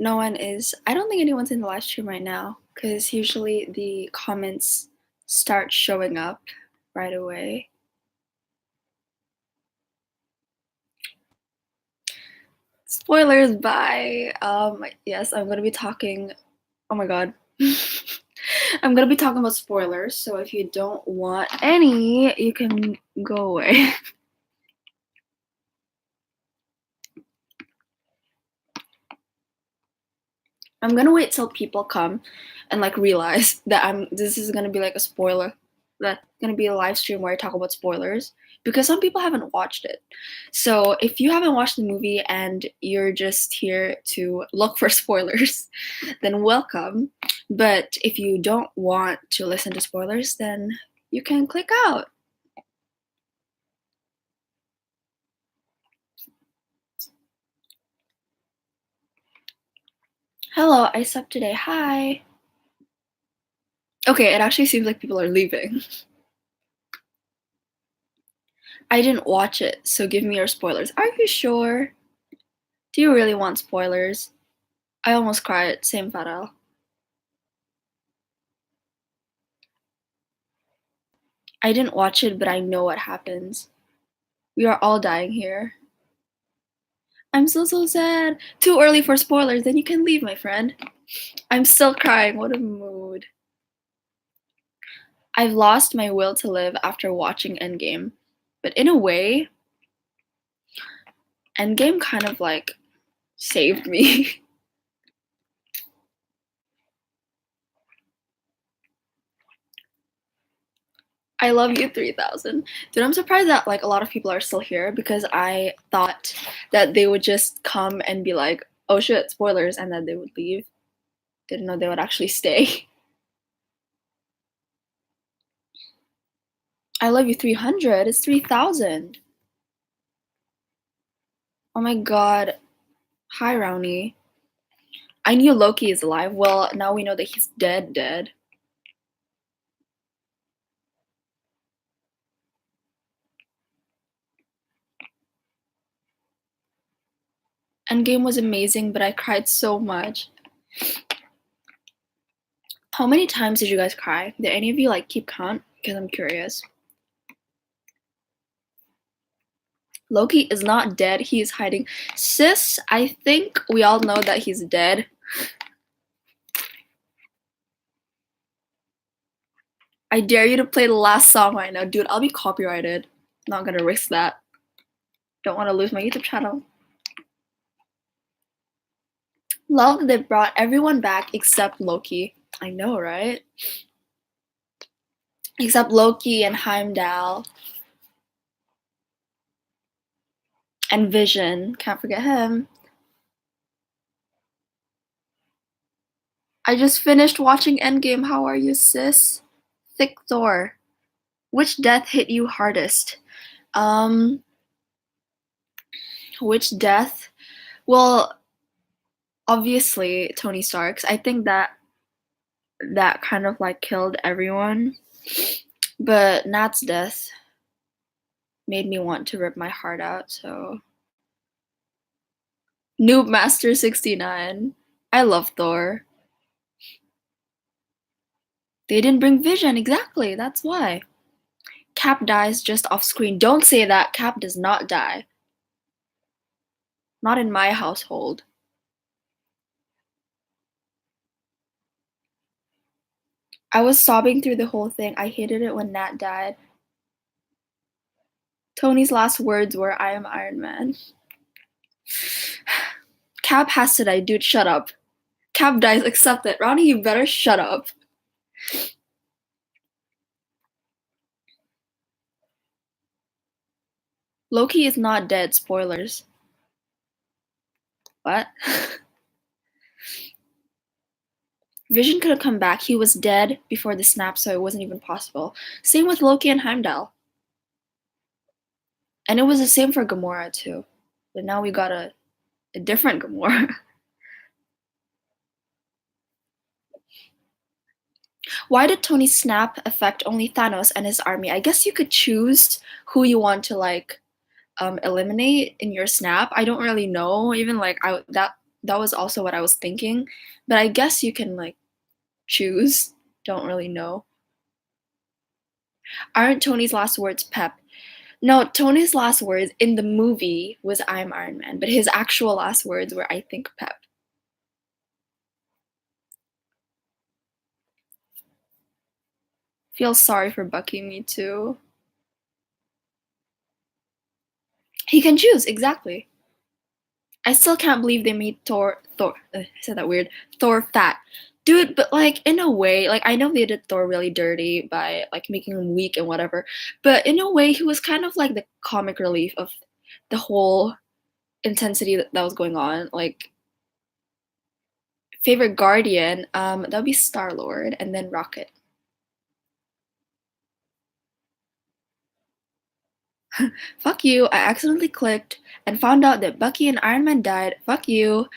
No one is. I don't think anyone's in the live stream right now because usually the comments start showing up right away. Spoilers, bye. Yes, I'm gonna be talking. Oh my god. I'm gonna be talking about spoilers, so if you don't want any, you can go away. I'm gonna wait till people come and like realize that this is gonna be like a spoiler. That's gonna be a live stream where I talk about spoilers because some people haven't watched it. So if you haven't watched the movie and you're just here to look for spoilers, then welcome. But if you don't want to listen to spoilers, then you can click out. Hello, I slept today. Hi. Okay, it actually seems like people are leaving. I didn't watch it, so give me your spoilers. Are you sure? Do you really want spoilers? I almost cried. Same, Farel. I didn't watch it, but I know what happens. We are all dying here. I'm so sad. Too early for spoilers, then you can leave, my friend. I'm still crying. What a mood. I've lost my will to live after watching Endgame. But in a way, Endgame kind of like saved me. I love you 3000. Dude, I'm surprised that like a lot of people are still here because I thought that they would just come and be like, oh shit, spoilers, and then they would leave. Didn't know they would actually stay. I love you 300. It's 3000. Oh my god. Hi, Rowney. I knew Loki is alive. Well, now we know that he's dead. Endgame was amazing, but I cried so much. How many times did you guys cry? Did any of you like keep count? Because I'm curious. Loki is not dead. He is hiding. Sis, I think we all know that he's dead. I dare you to play the last song right now. Dude, I'll be copyrighted. Not gonna risk that. Don't want to lose my YouTube channel. Love they brought everyone back except Loki. I know, right? Except Loki and Heimdall. And Vision. Can't forget him. I just finished watching Endgame. How are you, sis? Thick Thor. Which death hit you hardest? Which death? Well, obviously Tony Stark's. I think that kind of like killed everyone. But Nat's death made me want to rip my heart out, so Noob Master 69. I love Thor. They didn't bring Vision, exactly, that's why. Cap dies just off screen. Don't say that. Cap does not die. Not in my household. I was sobbing through the whole thing. I hated it when Nat died. Tony's last words were, I am Iron Man. Cap has to die. Dude, shut up. Cap dies, accept it. Ronnie, you better shut up. Loki is not dead. Spoilers. What? Vision could have come back. He was dead before the snap, so it wasn't even possible. Same with Loki and Heimdall. And it was the same for Gamora, too. But now we got a different Gamora. Why did Tony's snap affect only Thanos and his army? I guess you could choose who you want to, like, eliminate in your snap. I don't really know. Even, like, That was also what I was thinking, but I guess you can like choose. Don't really know. Aren't Tony's last words pep? No, Tony's last words in the movie was I'm Iron Man, but his actual last words were I think pep. Feel sorry for Bucky, me too. He can choose, exactly. I still can't believe they made Thor, I said that weird, Thor fat. Dude, but like in a way, like I know they did Thor really dirty by like making him weak and whatever, but in a way he was kind of like the comic relief of the whole intensity that was going on. Like favorite Guardian, that would be Star Lord and then Rocket. Fuck you, I accidentally clicked and found out that Bucky and Iron Man died. Fuck you.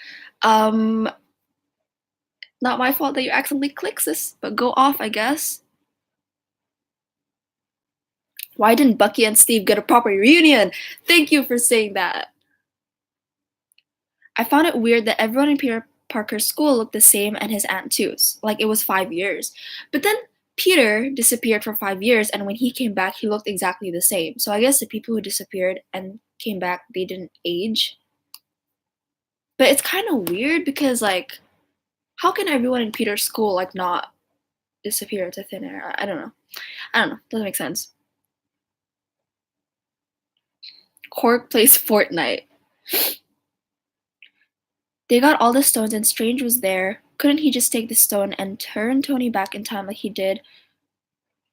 Um, Not my fault that you accidentally clicked this, but go off, I guess. Why didn't Bucky and Steve get a proper reunion? Thank you for saying that. I found it weird that everyone in Peter Parker's school looked the same and his aunt too. Like it was 5 years. But then Peter disappeared for 5 years and when he came back, he looked exactly the same. So I guess the people who disappeared and came back, they didn't age. But it's kind of weird because, like, how can everyone in Peter's school, like, not disappear into thin air? I don't know. I don't know. Doesn't make sense. Cork plays Fortnite. They got all the stones and Strange was there. Couldn't he just take the stone and turn Tony back in time like he did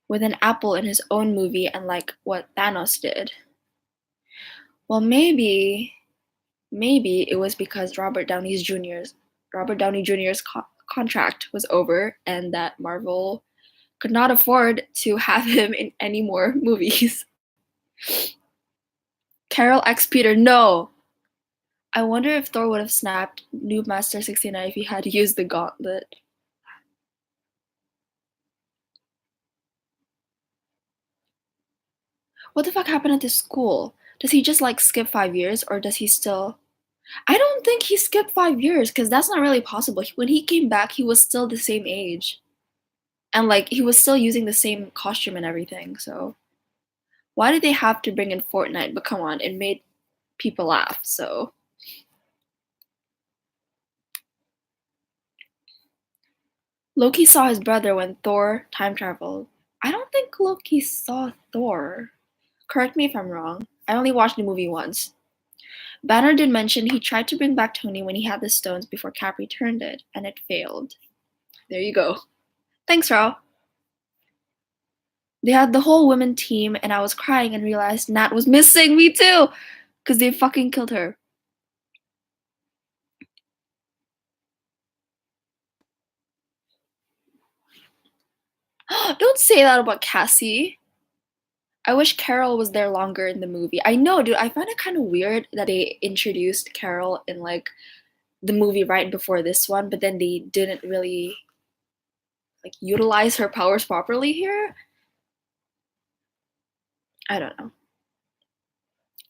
with an apple in his own movie and like what Thanos did? Well, maybe it was because Robert Downey Jr.'s contract was over and that Marvel could not afford to have him in any more movies. Carol X Peter, no. I wonder if Thor would have snapped Noob Master 69 if he had used the gauntlet. What the fuck happened at this school? Does he just like skip 5 years or does he still? I don't think he skipped 5 years because that's not really possible. When he came back, he was still the same age. And like he was still using the same costume and everything. So why did they have to bring in Fortnite? But come on, it made people laugh. So Loki saw his brother when Thor time traveled. I don't think Loki saw Thor. Correct me if I'm wrong. I only watched the movie once. Banner did mention he tried to bring back Tony when he had the stones before Cap returned it, and it failed. There you go. Thanks, Rao. They had the whole women team, and I was crying and realized Nat was missing. Me too! Because they fucking killed her. Don't say that about Cassie. I wish Carol was there longer in the movie. I know, dude. I find it kind of weird that they introduced Carol in like the movie right before this one, but then they didn't really like utilize her powers properly here. I don't know.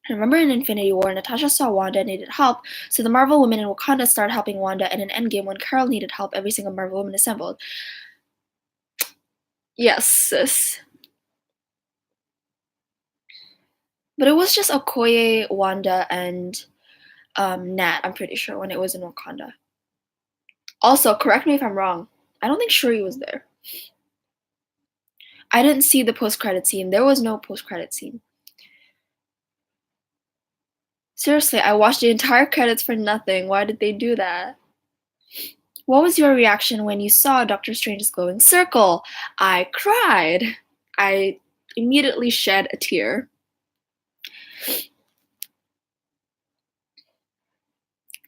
Remember in Infinity War, Natasha saw Wanda needed help, so the Marvel women in Wakanda started helping Wanda, and in Endgame, when Carol needed help, every single Marvel woman assembled. Yes, sis. But it was just Okoye, Wanda, and Nat, I'm pretty sure, when it was in Wakanda. Also, correct me if I'm wrong. I don't think Shuri was there. I didn't see the post-credit scene. There was no post-credit scene. Seriously, I watched the entire credits for nothing. Why did they do that? What was your reaction when you saw Doctor Strange's glowing circle? I cried. I immediately shed a tear.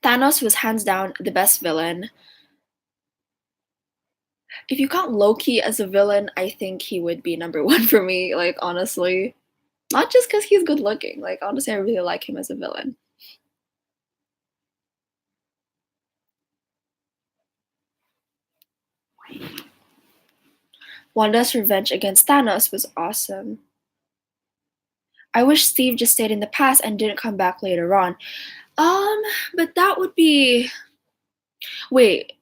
Thanos was hands down the best villain. If you count Loki as a villain, I think he would be number one for me, like, honestly. Not just because he's good looking. Like, honestly, I really like him as a villain. Wanda's revenge against Thanos was awesome. I wish Steve just stayed in the past and didn't come back later on. Um, but that would be Wait,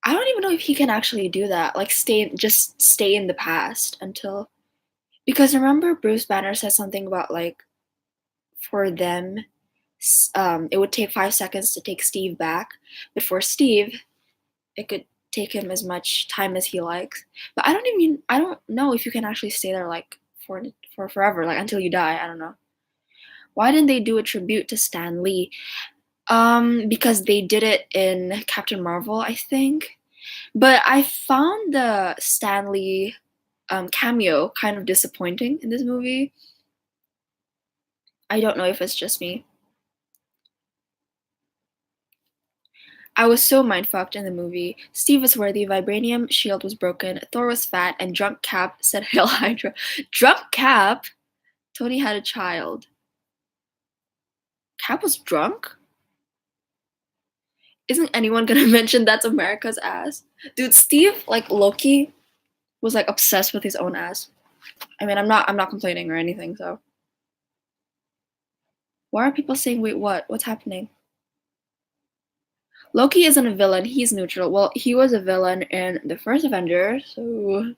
I don't even know if he can actually do that. Like stay in the past until because remember Bruce Banner said something about like for them it would take 5 seconds to take Steve back, but for Steve it could take him as much time as he likes. But I don't know if you can actually stay there like for forever, like until you die. I don't know. Why didn't they do a tribute to Stan Lee? Because they did it in Captain Marvel, I think. But I found the Stan Lee cameo kind of disappointing in this movie. I don't know if it's just me. I was so mindfucked in the movie. Steve was worthy, vibranium shield was broken, Thor was fat, and drunk Cap said Hail Hydra. Drunk Cap? Tony had a child. Cap was drunk? Isn't anyone gonna mention that's America's ass? Dude, Steve, like Loki, was like obsessed with his own ass. I mean, I'm not complaining or anything, so. Why are people saying, wait, what? What's happening? Loki isn't a villain, he's neutral. Well, he was a villain in the first Avenger, so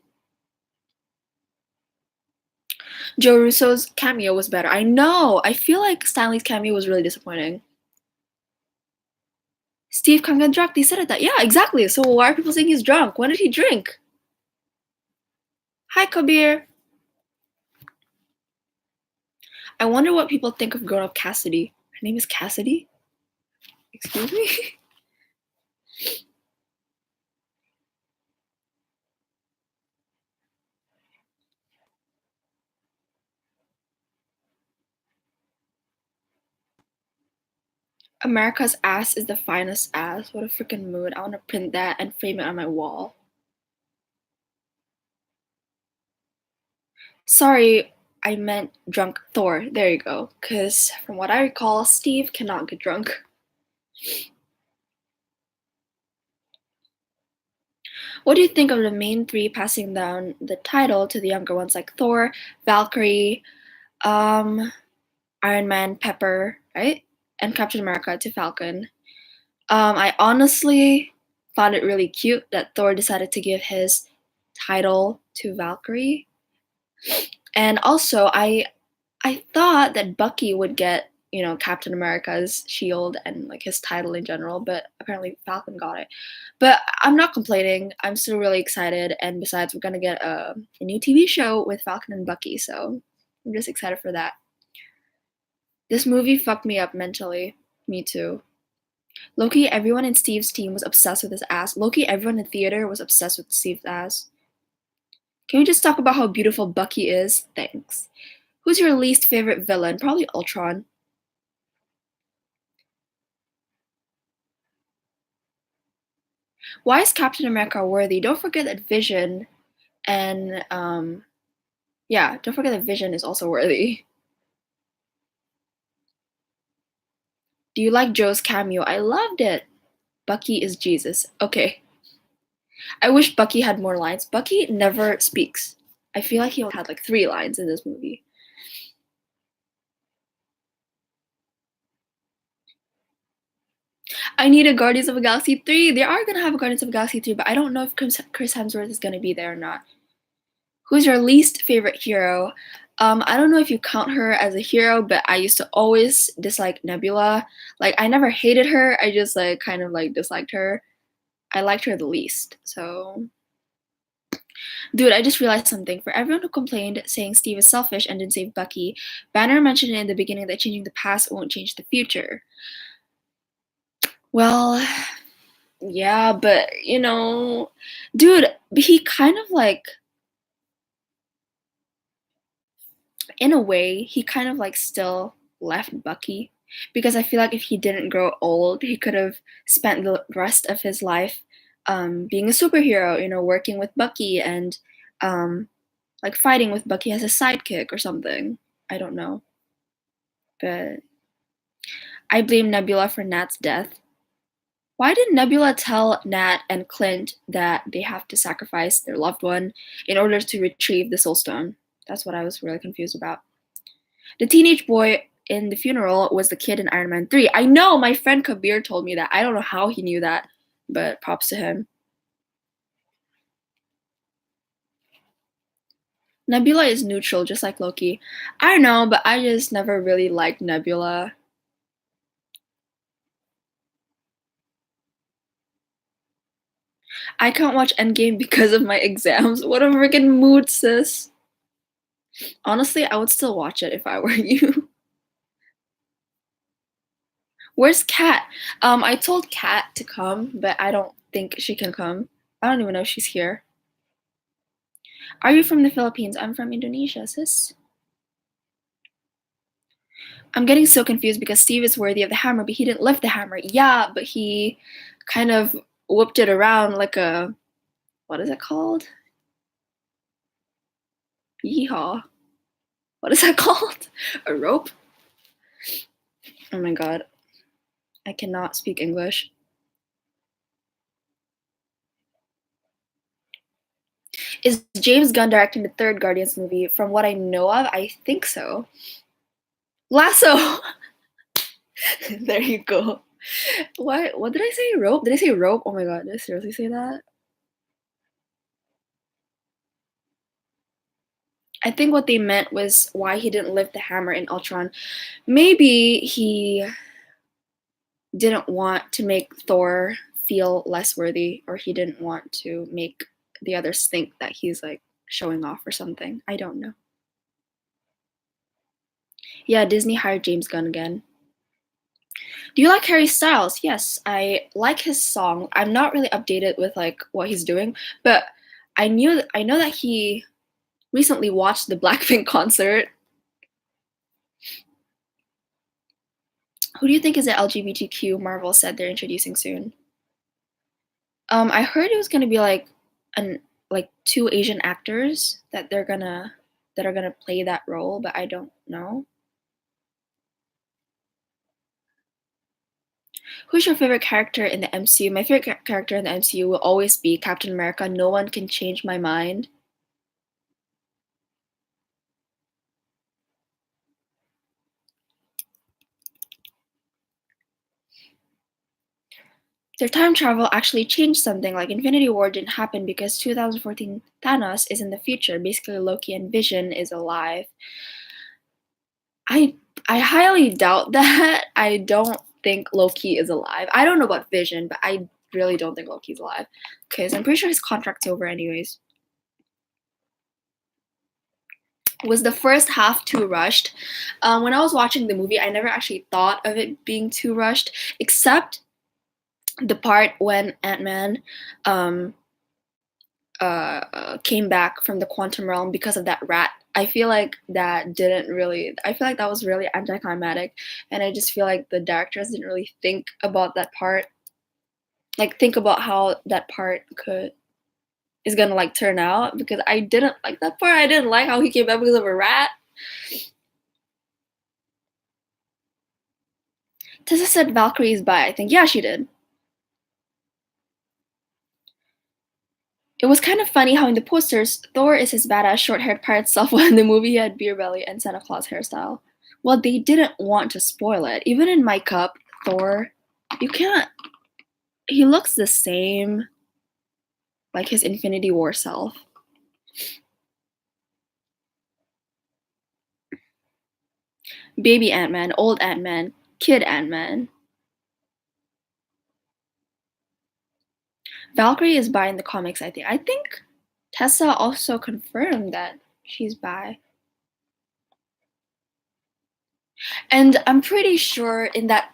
Joe Russo's cameo was better. I know. I feel like Stanley's cameo was really disappointing. Steve can't get drunk. They said it that. Yeah, exactly. So why are people saying he's drunk? When did he drink? Hi, Kabir. I wonder what people think of grown-up Cassidy. Her name is Cassidy? Excuse me? America's ass is the finest ass. What a freaking mood. I want to print that and frame it on my wall. Sorry, I meant drunk Thor. There you go. Because from what I recall, Steve cannot get drunk. What do you think of the main three passing down the title to the younger ones like Thor, Valkyrie, um, Iron Man, Pepper, right? And Captain America to Falcon. I honestly found it really cute that Thor decided to give his title to Valkyrie. And also I thought that Bucky would get, you know, Captain America's shield and like his title in general, but apparently Falcon got it. But I'm not complaining. I'm still really excited. And besides, we're gonna get a new TV show with Falcon and Bucky, so I'm just excited for that. This movie fucked me up mentally. Me too. Loki, everyone in Steve's team was obsessed with his ass. Loki, everyone in theater was obsessed with Steve's ass. Can we just talk about how beautiful Bucky is? Thanks. Who's your least favorite villain? Probably Ultron. Why is Captain America worthy? Don't forget that Vision and yeah, don't forget that Vision is also worthy. Do you like Joe's cameo? I loved it. Bucky is Jesus. Okay. I wish Bucky had more lines. Bucky never speaks. I feel like he only had like 3 lines in this movie. I need a Guardians of the Galaxy 3. They are gonna have a Guardians of the Galaxy 3, but I don't know if Chris Hemsworth is gonna be there or not. Who's your least favorite hero? I don't know if you count her as a hero, but I used to always dislike Nebula. Like I never hated her, I just like kind of like disliked her. I liked her the least. So dude, I just realized something. For everyone who complained saying Steve is selfish and didn't save Bucky, Banner mentioned in the beginning that changing the past won't change the future. Well, yeah, but you know, dude, he kind of like in a way, he kind of like still left Bucky because I feel like if he didn't grow old, he could have spent the rest of his life being a superhero, you know, working with Bucky and um, like fighting with Bucky as a sidekick or something. I don't know. But I blame Nebula for Nat's death. Why did Nebula tell Nat and Clint that they have to sacrifice their loved one in order to retrieve the Soul Stone? That's what I was really confused about. The teenage boy in the funeral was the kid in Iron Man 3. I know, my friend Kabir told me that. I don't know how he knew that. but props to him. Nebula is neutral, just like Loki. I don't know, but I just never really liked Nebula. I can't watch Endgame because of my exams. What a freaking mood, sis. Honestly, I would still watch it if I were you. Where's Kat? I told Kat to come, but I don't think she can come. I don't even know if she's here. Are you from the Philippines? I'm from Indonesia, sis. I'm getting so confused because Steve is worthy of the hammer, but he didn't lift the hammer. Yeah, but he kind of whipped it around like a, what is it called? Yeehaw. What is that called? A rope? Oh my god. I cannot speak English. Is James Gunn directing the third Guardians movie? From what I know of, I think so. Lasso! There you go. What did I say? Rope? Did I say rope? Oh my god, did I seriously say that? I think what they meant was why he didn't lift the hammer in Ultron. Maybe he didn't want to make Thor feel less worthy, or he didn't want to make the others think that he's like showing off or something. I don't know. Yeah, Disney hired James Gunn again. Do you like Harry Styles? Yes, I like his song. I'm not really updated with like what he's doing, but I know that he recently watched the Blackpink concert. Who do you think is the LGBTQ Marvel said they're introducing soon? I heard it was gonna be like an like two Asian actors that are gonna play that role, but I don't know. Who's your favorite character in the MCU? My favorite character in the MCU will always be Captain America. No one can change my mind. Their time travel actually changed something, like Infinity War didn't happen because 2014 Thanos is in the future. Basically, Loki and Vision is alive. I I highly doubt that. I don't think Loki is alive. I don't know about Vision, but I really don't think Loki's alive. Because I'm pretty sure his contract's over anyways. Was the first half too rushed? When I was watching the movie, I never actually thought of it being too rushed, except the part when Ant-Man um, came back from the quantum realm because of that rat. I feel like that didn't really. I feel like that was really anticlimactic, and I just feel like the directors didn't really think about that part. Like think about how that part could is gonna like turn out because I didn't like that part. I didn't like how he came back because of a rat. Tessa said Valkyrie's bi. I think yeah, she did. It was kind of funny how in the posters Thor is his badass short-haired pirate self, while in the movie he had beer belly and Santa Claus hairstyle. Well, they didn't want to spoil it. Even in my cup, Thor, you can't. He looks the same, like his Infinity War self. Baby Ant-Man, old Ant-Man, kid Ant-Man. Valkyrie is bi in the comics, I think. I think Tessa also confirmed that she's bi. And I'm pretty sure in that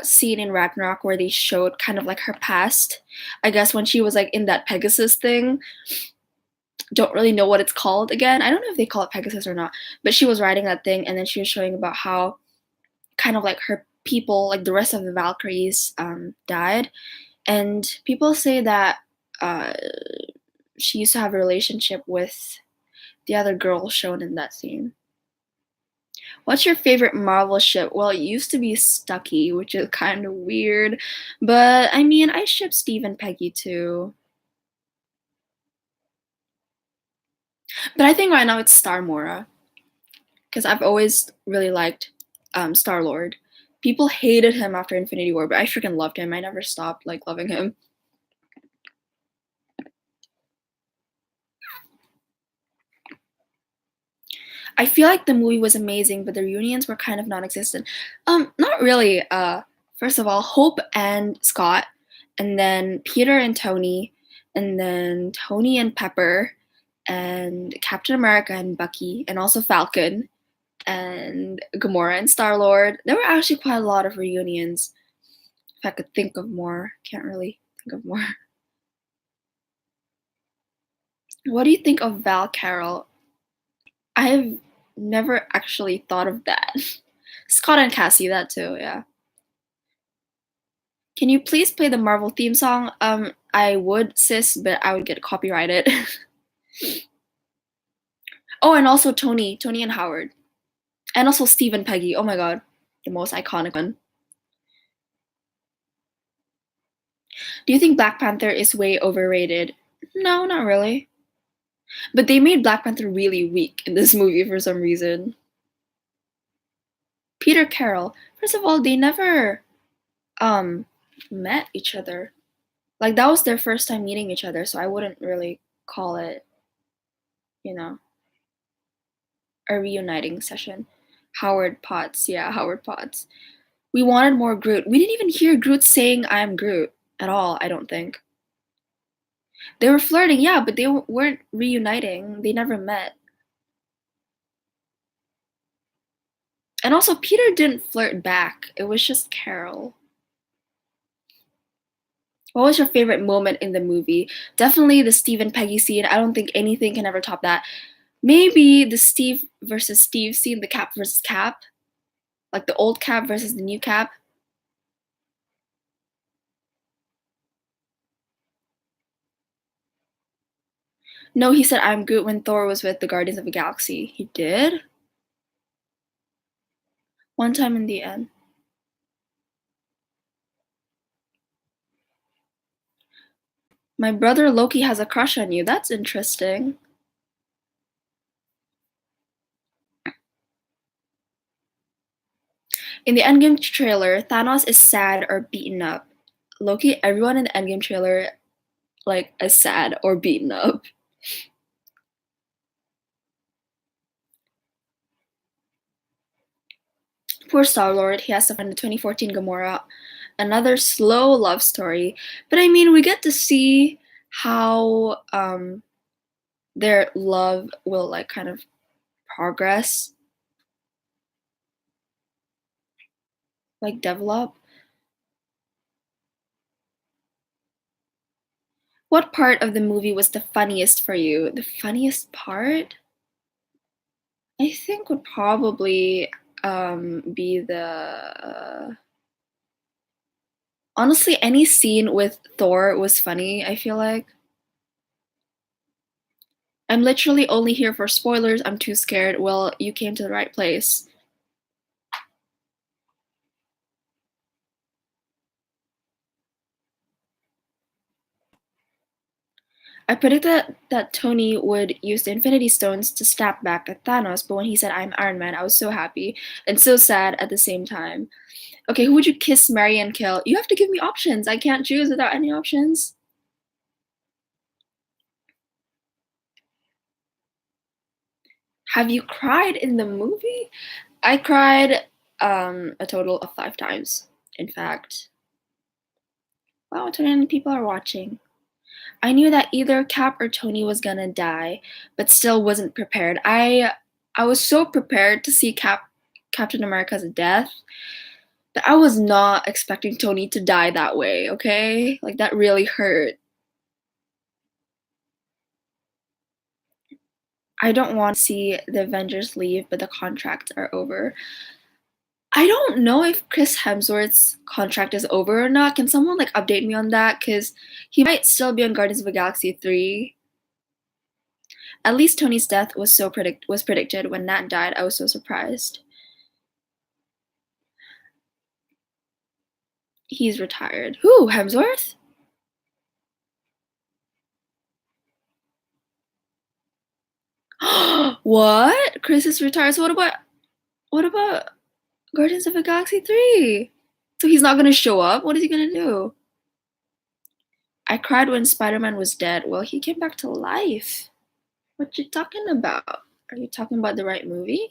scene in Ragnarok where they showed kind of like her past, I guess when she was like in that Pegasus thing, don't really know what it's called again. I don't know if they call it Pegasus or not, but she was riding that thing and then she was showing about how kind of like her people, like the rest of the Valkyries, died. And people say that uh, she used to have a relationship with the other girl shown in that scene. What's your favorite Marvel ship? Well, it used to be Stucky, which is kind of weird, but I mean, I ship Steve and Peggy too. But I think right now it's Star Mora because I've always really liked Star Lord. People hated him after Infinity War, but I freaking loved him. I never stopped like loving him. I feel like the movie was amazing, but the reunions were kind of non-existent. Not really. First of all, Hope and Scott, and then Peter and Tony, and then Tony and Pepper, and Captain America and Bucky, and also Falcon, and Gamora and Star Lord. There were actually quite a lot of reunions. If I could think of more, can't really think of more. What do you think of Val Carroll? I've never actually thought of that. Scott and Cassie, that too, yeah. Can you please play the Marvel theme song? I would, sis, but I would get copyrighted. Oh, and also Tony and Howard. And also Steve and Peggy. Oh my god, the most iconic one. Do you think Black Panther is way overrated? No, not really. But they made Black Panther really weak in this movie for some reason. Peter Carroll. First of all, they never um met each other. Like that was their first time meeting each other, so I wouldn't really call it, you know, a reuniting session. Howard Potts, yeah, Howard Potts. We wanted more Groot. We didn't even hear Groot saying "I am Groot" at all. I don't think they were flirting, yeah, but they weren't reuniting. They never met. And also, Peter didn't flirt back. It was just Carol. What was your favorite moment in the movie? Definitely the Steve and Peggy scene. I don't think anything can ever top that. Maybe the Steve versus Steve scene, the Cap versus Cap, like the old Cap versus the new Cap. No, he said I'm Groot when Thor was with the Guardians of the Galaxy. He did? One time in the end. My brother Loki has a crush on you. That's interesting. In the Endgame trailer, Thanos is sad or beaten up. Loki, everyone in the Endgame trailer, like, is sad or beaten up. Poor Star Lord, he has to find the 2014 Gamora. Another slow love story. But I mean, we get to see how their love will, like, kind of progress, like, develop. What part of the movie was the funniest for you? The funniest part? I think would probably be the honestly any scene with Thor was funny, I feel like. I'm literally only here for spoilers. I'm too scared. Well, you came to the right place. I predicted that Tony would use the Infinity Stones to stab back at Thanos, but when he said I'm Iron Man, I was so happy and so sad at the same time. Okay, who would you kiss, marry, and kill? You have to give me options. I can't choose without any options. Have you cried in the movie? I cried a total of 5 times, in fact. Wow, 29 people are watching. I knew that either Cap or Tony was gonna die, but still wasn't prepared. I was so prepared to see Captain America's death that I was not expecting Tony to die that way, okay? Like that really hurt. I don't want to see the Avengers leave, but the contracts are over. I don't know if Chris Hemsworth's contract is over or not. Can someone like update me on that? Because he might still be on Guardians of the Galaxy 3. At least Tony's death was predicted. When Nat died, I was so surprised. He's retired. Who? Hemsworth? What? Chris is retired. So what about Guardians of the Galaxy 3? So he's not gonna show up? What is he gonna do? I cried when Spider-Man was dead. Well, he came back to life. What you talking about? Are you talking about the right movie?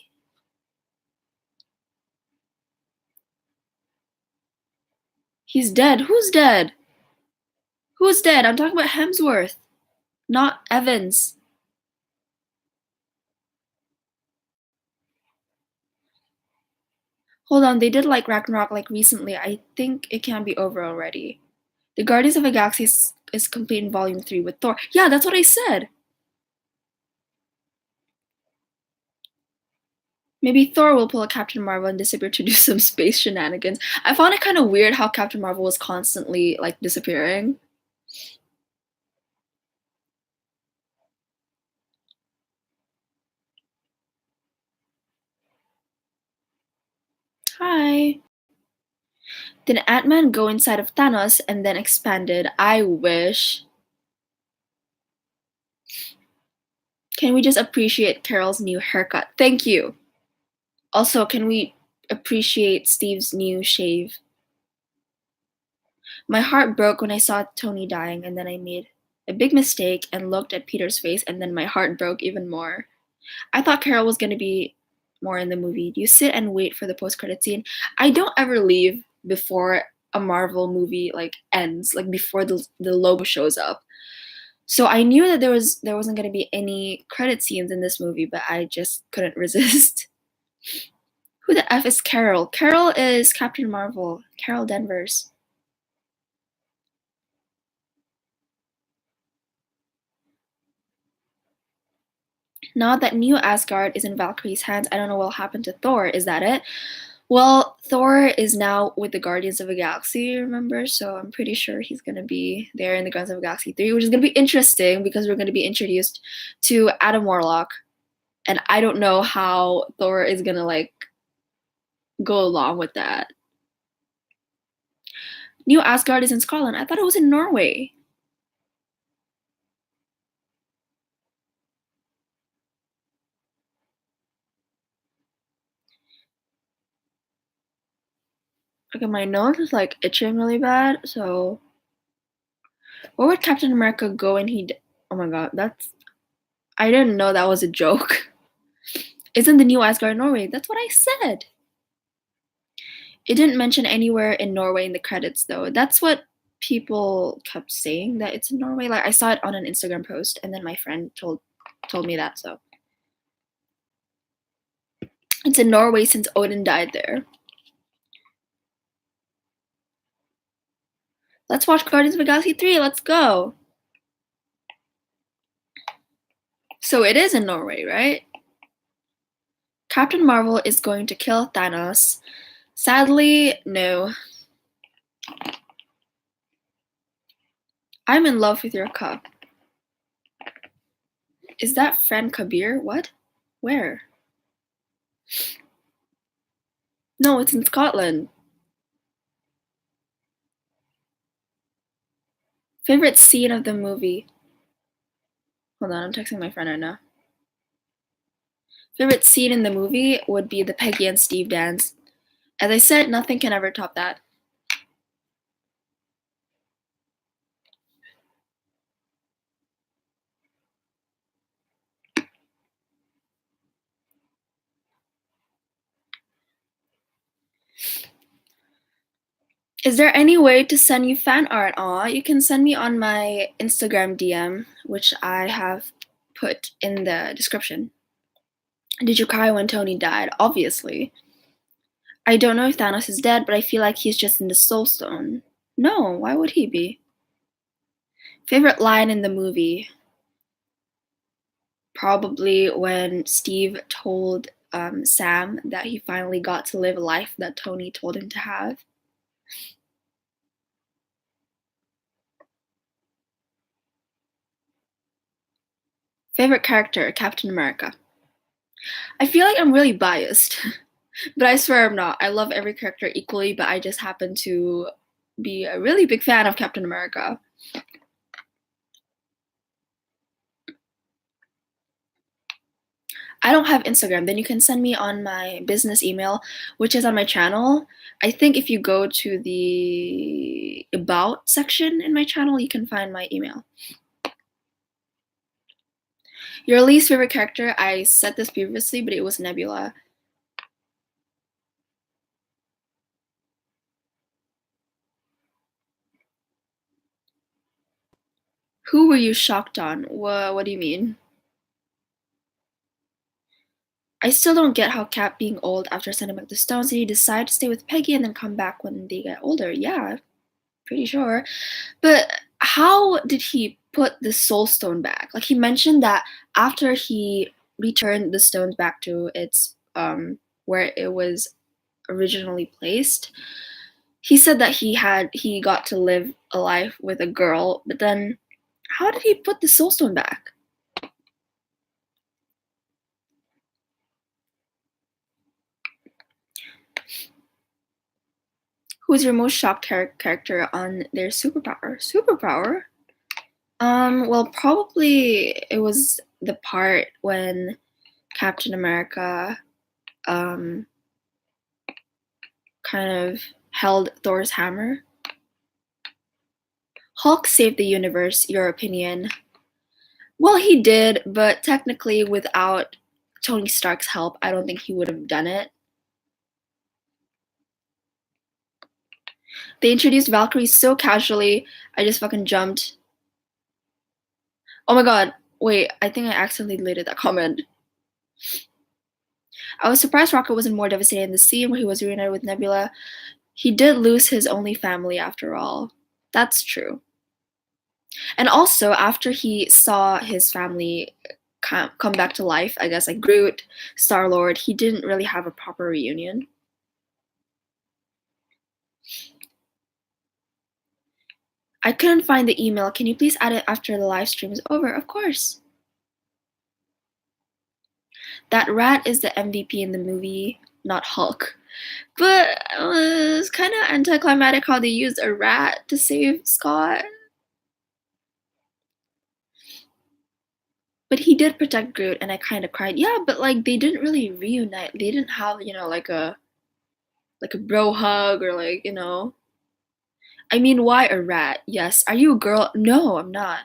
He's dead. Who's dead? Who's dead? I'm talking about Hemsworth, not Evans. Hold on, they did like Ragnarok like recently. I think it can be over already. The Guardians of the Galaxy is complete in Volume 3 with Thor. Yeah, that's what I said. Maybe Thor will pull a Captain Marvel and disappear to do some space shenanigans. I found it kind of weird how Captain Marvel was constantly like disappearing. Hi. Did Ant-Man go inside of Thanos and then expanded? I wish. Can we just appreciate Carol's new haircut? Thank you. Also, can we appreciate Steve's new shave? My heart broke when I saw Tony dying, and then I made a big mistake and looked at Peter's face, and then my heart broke even more. I thought Carol was going to be more in the movie. Do you sit and wait for the post-credit scene? I don't ever leave before a Marvel movie like ends, like before the logo shows up. So I knew that there wasn't going to be any credit scenes in this movie, but I just couldn't resist. Who the F is Carol? Carol is Captain Marvel. Carol Danvers. Now that New Asgard is in Valkyrie's hands, I don't know what will happen to Thor. Is that it? Well, Thor is now with the Guardians of the Galaxy, remember? So I'm pretty sure he's going to be there in the Guardians of the Galaxy 3, which is going to be interesting because we're going to be introduced to Adam Warlock. And I don't know how Thor is going to like go along with that. New Asgard is in Scotland. I thought it was in Norway. Okay, my nose is like itching really bad. So, where would Captain America go? And oh my god, I didn't know that was a joke. Isn't the New Asgard Norway? That's what I said. It didn't mention anywhere in Norway in the credits though. That's what people kept saying, that it's in Norway. Like I saw it on an Instagram post, and then my friend told me that. So it's in Norway since Odin died there. Let's watch Guardians of the Galaxy 3. Let's go. So it is in Norway, right? Captain Marvel is going to kill Thanos. Sadly, no. I'm in love with your cup. Is that friend Kabir? What? Where? No, it's in Scotland. Favorite scene of the movie? Hold on, I'm texting my friend right now. Favorite scene in the movie would be the Peggy and Steve dance. As I said, nothing can ever top that. Is there any way to send you fan art? Aw, you can send me on my Instagram DM, which I have put in the description. Did you cry when Tony died? Obviously. I don't know if Thanos is dead, but I feel like he's just in the Soul Stone. No, why would he be? Favorite line in the movie? Probably when Steve told Sam that he finally got to live a life that Tony told him to have. Favorite character? Captain America. I feel like I'm really biased, but I swear I'm not. I love every character equally, but I just happen to be a really big fan of Captain America. I don't have Instagram. Then you can send me on my business email, which is on my channel. I think if you go to the About section in my channel, you can find my email. Your least favorite character, I said this previously, but it was Nebula. Who were you shocked on? What do you mean? I still don't get how Cap being old after sending back the stones, did he decide to stay with Peggy and then come back when they get older? Yeah, pretty sure. But how did he put the soul stone back? Like he mentioned that after he returned the stones back to its where it was originally placed, he said that he got to live a life with a girl, but then how did he put the soul stone back? Who's your most shocked character on their superpower? Superpower? Well, probably it was the part when Captain America um kind of held Thor's hammer. Hulk saved the universe, your opinion. Well, he did, but technically without Tony Stark's help, I don't think he would have done it. They introduced Valkyrie so casually, I just fucking jumped. Oh my god, wait, I think I accidentally deleted that comment. I was surprised Rocket wasn't more devastated in the scene where he was reunited with Nebula. He did lose his only family after all. That's true. And also, after he saw his family come back to life, I guess like Groot, Star Lord, he didn't really have a proper reunion. I couldn't find the email. Can you please add it after the live stream is over? Of course. That rat is the MVP in the movie, not Hulk. But it's kind of anticlimactic how they used a rat to save Scott. But he did protect Groot, and I kind of cried. Yeah, but like they didn't really reunite. They didn't have like a bro hug or like I mean, why a rat? Yes. Are you a girl? No, I'm not.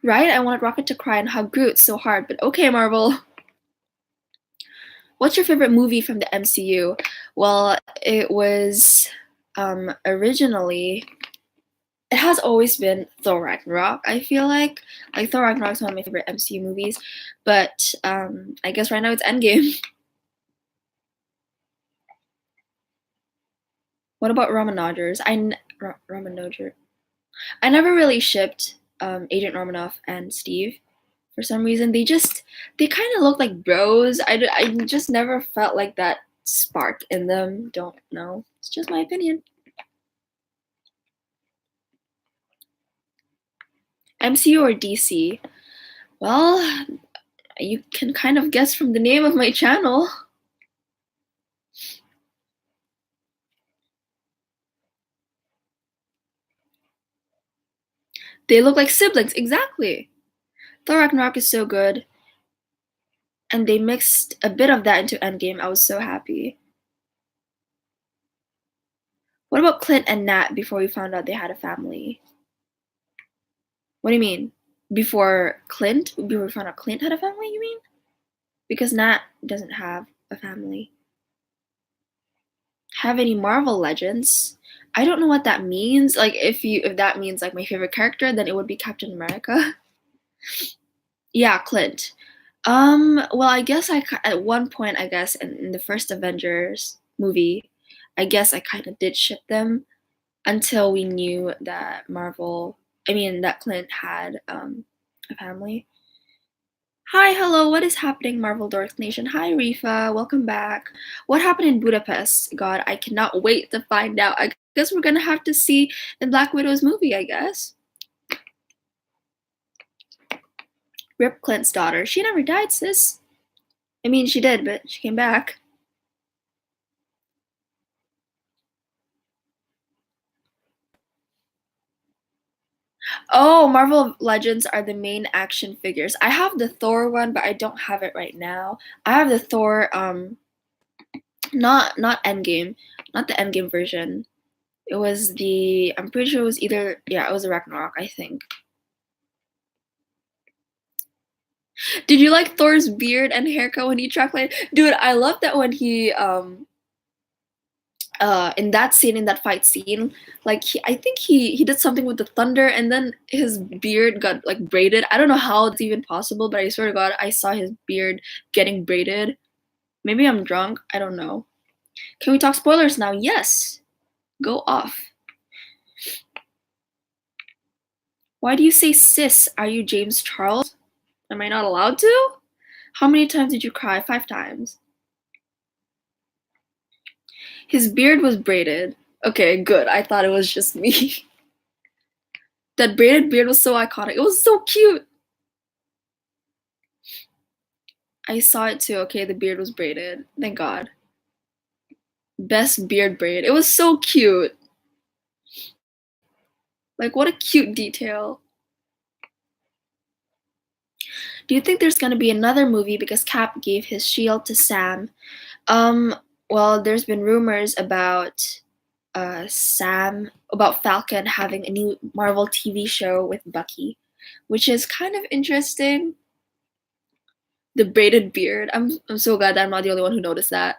Right? I wanted Rocket to cry and hug Groot so hard, but okay, Marvel. What's your favorite movie from the MCU? Well, it was originally it has always been Thor Ragnarok. I feel like Thor Ragnarok is one of my favorite MCU movies, but I guess right now it's Endgame. What about Romanogers? Romanoger. I never really shipped Agent Romanoff and Steve. For some reason, they kind of look like bros. I just never felt like that spark in them. Don't know. It's just my opinion. MCU or DC? Well, you can kind of guess from the name of my channel. They look like siblings, exactly. Thor Ragnarok is so good, and they mixed a bit of that into Endgame. I was so happy. What about Clint and Nat before we found out they had a family? What do you mean? Before we found out Clint had a family, you mean? Because Nat doesn't have a family. Have any Marvel Legends? I don't know what that means. Like if that means like my favorite character, then it would be Captain America. Yeah, Clint. Well, I guess at one point, I guess in the first Avengers movie, I guess I kind of did ship them until we knew that that Clint had a family. Hi, hello, what is happening, Marvel Dork Nation? Hi, Rifa, welcome back. What happened in Budapest? God, I cannot wait to find out. I guess we're gonna have to see in Black Widow's movie, I guess. Rip Clint's daughter. She never died, sis. I mean, she did, but she came back. Oh, Marvel Legends are the main action figures. I have the Thor one, but I don't have it right now. I have the Thor, not Endgame, not the Endgame version. It was the I'm pretty sure it was either yeah, it was a Ragnarok, I think. Did you like Thor's beard and haircut when he tracked like dude, I love that when he in that scene in that fight scene like I think he did something with the thunder and then his beard got like braided. I don't know how it's even possible, but I swear to god I saw his beard getting braided. Maybe I'm drunk, I don't know. Can we talk spoilers now? Yes, go off. Why do you say sis? Are you James Charles? Am I not allowed to? How many times did you cry? 5 times. His beard was braided. Okay, good. I thought it was just me. That braided beard was so iconic. It was so cute. I saw it too. Okay, the beard was braided. Thank God. Best beard braid. It was so cute. Like, what a cute detail. Do you think there's gonna be another movie because Cap gave his shield to Sam? Um, well, there's been rumors about about Falcon having a new Marvel TV show with Bucky, which is kind of interesting. The braided beard. I'm so glad that I'm not the only one who noticed that.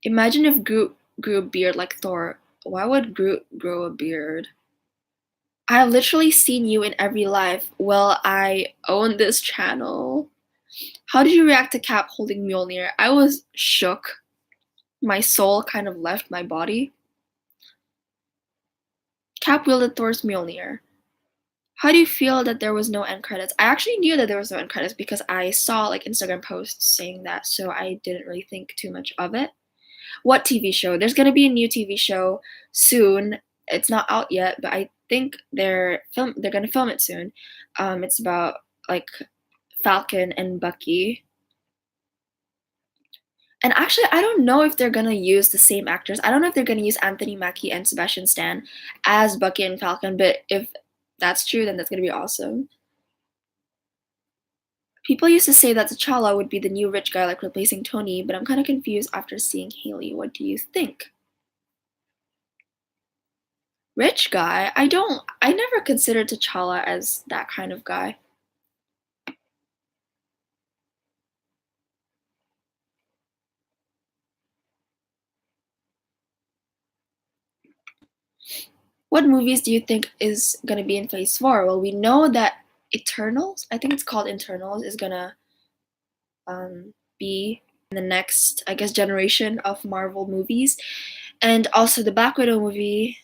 Imagine if Groot grew a beard like Thor. Why would Groot grow a beard? I've literally seen you in every life. Well, I own this channel. How did you react to Cap holding Mjolnir? I was shook. My soul kind of left my body. Cap wielded Thor's Mjolnir. How do you feel that there was no end credits? I actually knew that there was no end credits because I saw like Instagram posts saying that, so I didn't really think too much of it. What TV show? There's gonna be a new TV show soon. It's not out yet, but I think they're gonna film it soon. It's about like Falcon and Bucky. And actually, I don't know if they're gonna use the same actors. I don't know if they're gonna use Anthony Mackie and Sebastian Stan as Bucky and Falcon, but if that's true, then that's gonna be awesome. People used to say that T'Challa would be the new rich guy, like replacing Tony, but I'm kind of confused after seeing Haley. What do you think? Rich guy? I never considered T'Challa as that kind of guy. What movies do you think is gonna be in Phase 4? Well, we know that Eternals, I think it's called Eternals, is gonna be in the next, I guess, generation of Marvel movies. And also the Black Widow movie,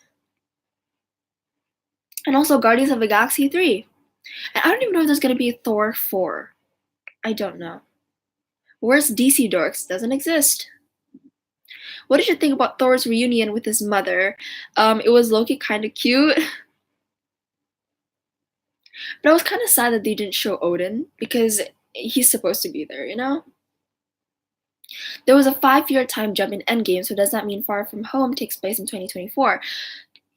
and also Guardians of the Galaxy 3. And I don't even know if there's gonna be a Thor 4. I don't know. Where's DC Dorks? Doesn't exist. What did you think about Thor's reunion with his mother? It was low-key kind of cute, but I was kind of sad that they didn't show Odin because he's supposed to be there, you know? There was a 5-year time jump in Endgame, so does that mean Far From Home takes place in 2024?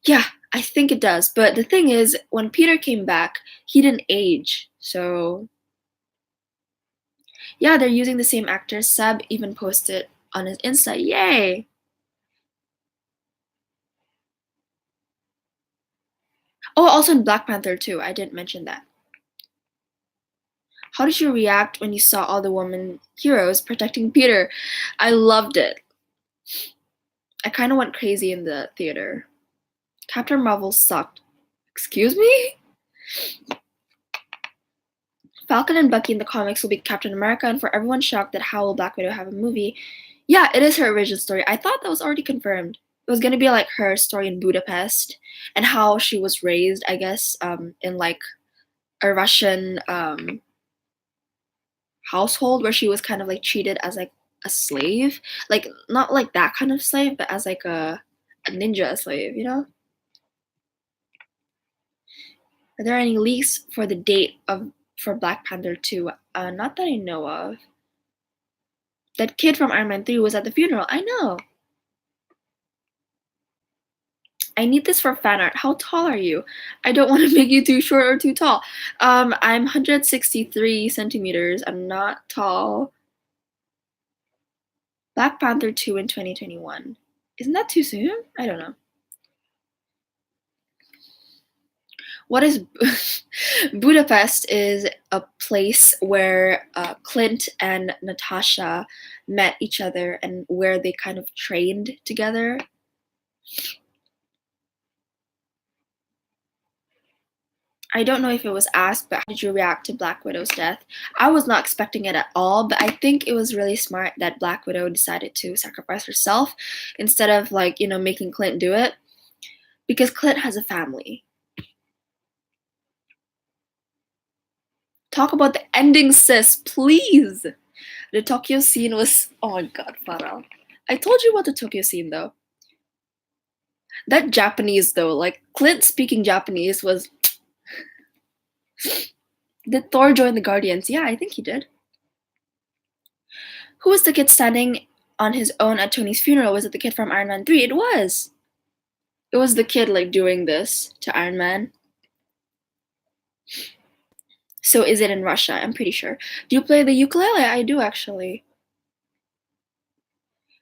Yeah, I think it does. But the thing is, when Peter came back, he didn't age. So, yeah, they're using the same actors. Seb even posted on his Insta. Yay! Oh, also in Black Panther too. I didn't mention that. How did you react when you saw all the women heroes protecting Peter? I loved it. I kind of went crazy in the theater. Captain Marvel sucked. Excuse me? Falcon and Bucky in the comics will be Captain America, and for everyone shocked that how will Black Widow have a movie, yeah, it is her origin story. I thought that was already confirmed. It was gonna be like her story in Budapest and how she was raised, I guess, in like a Russian household where she was kind of like treated as like a slave, like not like that kind of slave, but as like a ninja slave, you know? Are there any leaks for the date of for Black Panther 2? Not that I know of. That kid from Iron Man 3 was at the funeral. I know. I need this for fan art. How tall are you? I don't want to make you too short or too tall. I'm 163 centimeters. I'm not tall. Black Panther 2 in 2021. Isn't that too soon? I don't know. What is Budapest is a place where Clint and Natasha met each other and where they kind of trained together. I don't know if it was asked, but how did you react to Black Widow's death? I was not expecting it at all, but I think it was really smart that Black Widow decided to sacrifice herself instead of like, making Clint do it because Clint has a family. Talk about the ending, sis, please. The Tokyo scene was, oh my god, Farah. I told you about the Tokyo scene though. That Japanese though, like Clint speaking Japanese was. Did Thor join the Guardians? Yeah, I think he did. Who was the kid standing on his own at Tony's funeral? Was it the kid from Iron Man 3? It was. It was the kid like doing this to Iron Man. So is it in Russia? I'm pretty sure. Do you play the ukulele? I do actually.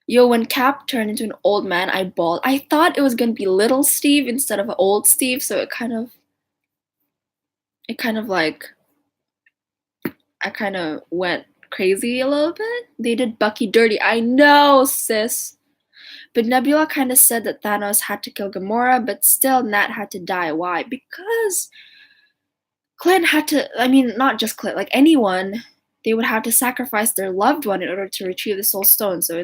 Yo, when Cap turned into an old man, I bawled. I thought it was gonna be little Steve instead of old Steve, so it kind of like I kind of went crazy a little bit. They did Bucky dirty. I know, sis. But Nebula kind of said that Thanos had to kill Gamora, but still Nat had to die. Why? Because Clint had to, I mean, not just Clint, like anyone, they would have to sacrifice their loved one in order to retrieve the Soul Stone. So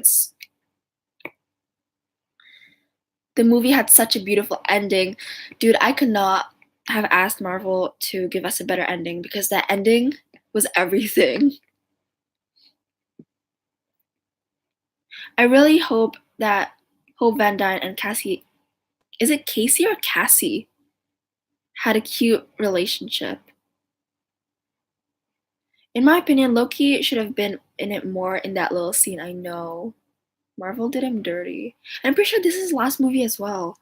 the movie had such a beautiful ending. Dude, I could not have asked Marvel to give us a better ending because that ending was everything. I really hope that Hope Van Dyne and Cassie, is it Casey or Cassie, had a cute relationship. In my opinion, Loki should have been in it more in that little scene. I know. Marvel did him dirty. And I'm pretty sure this is his last movie as well.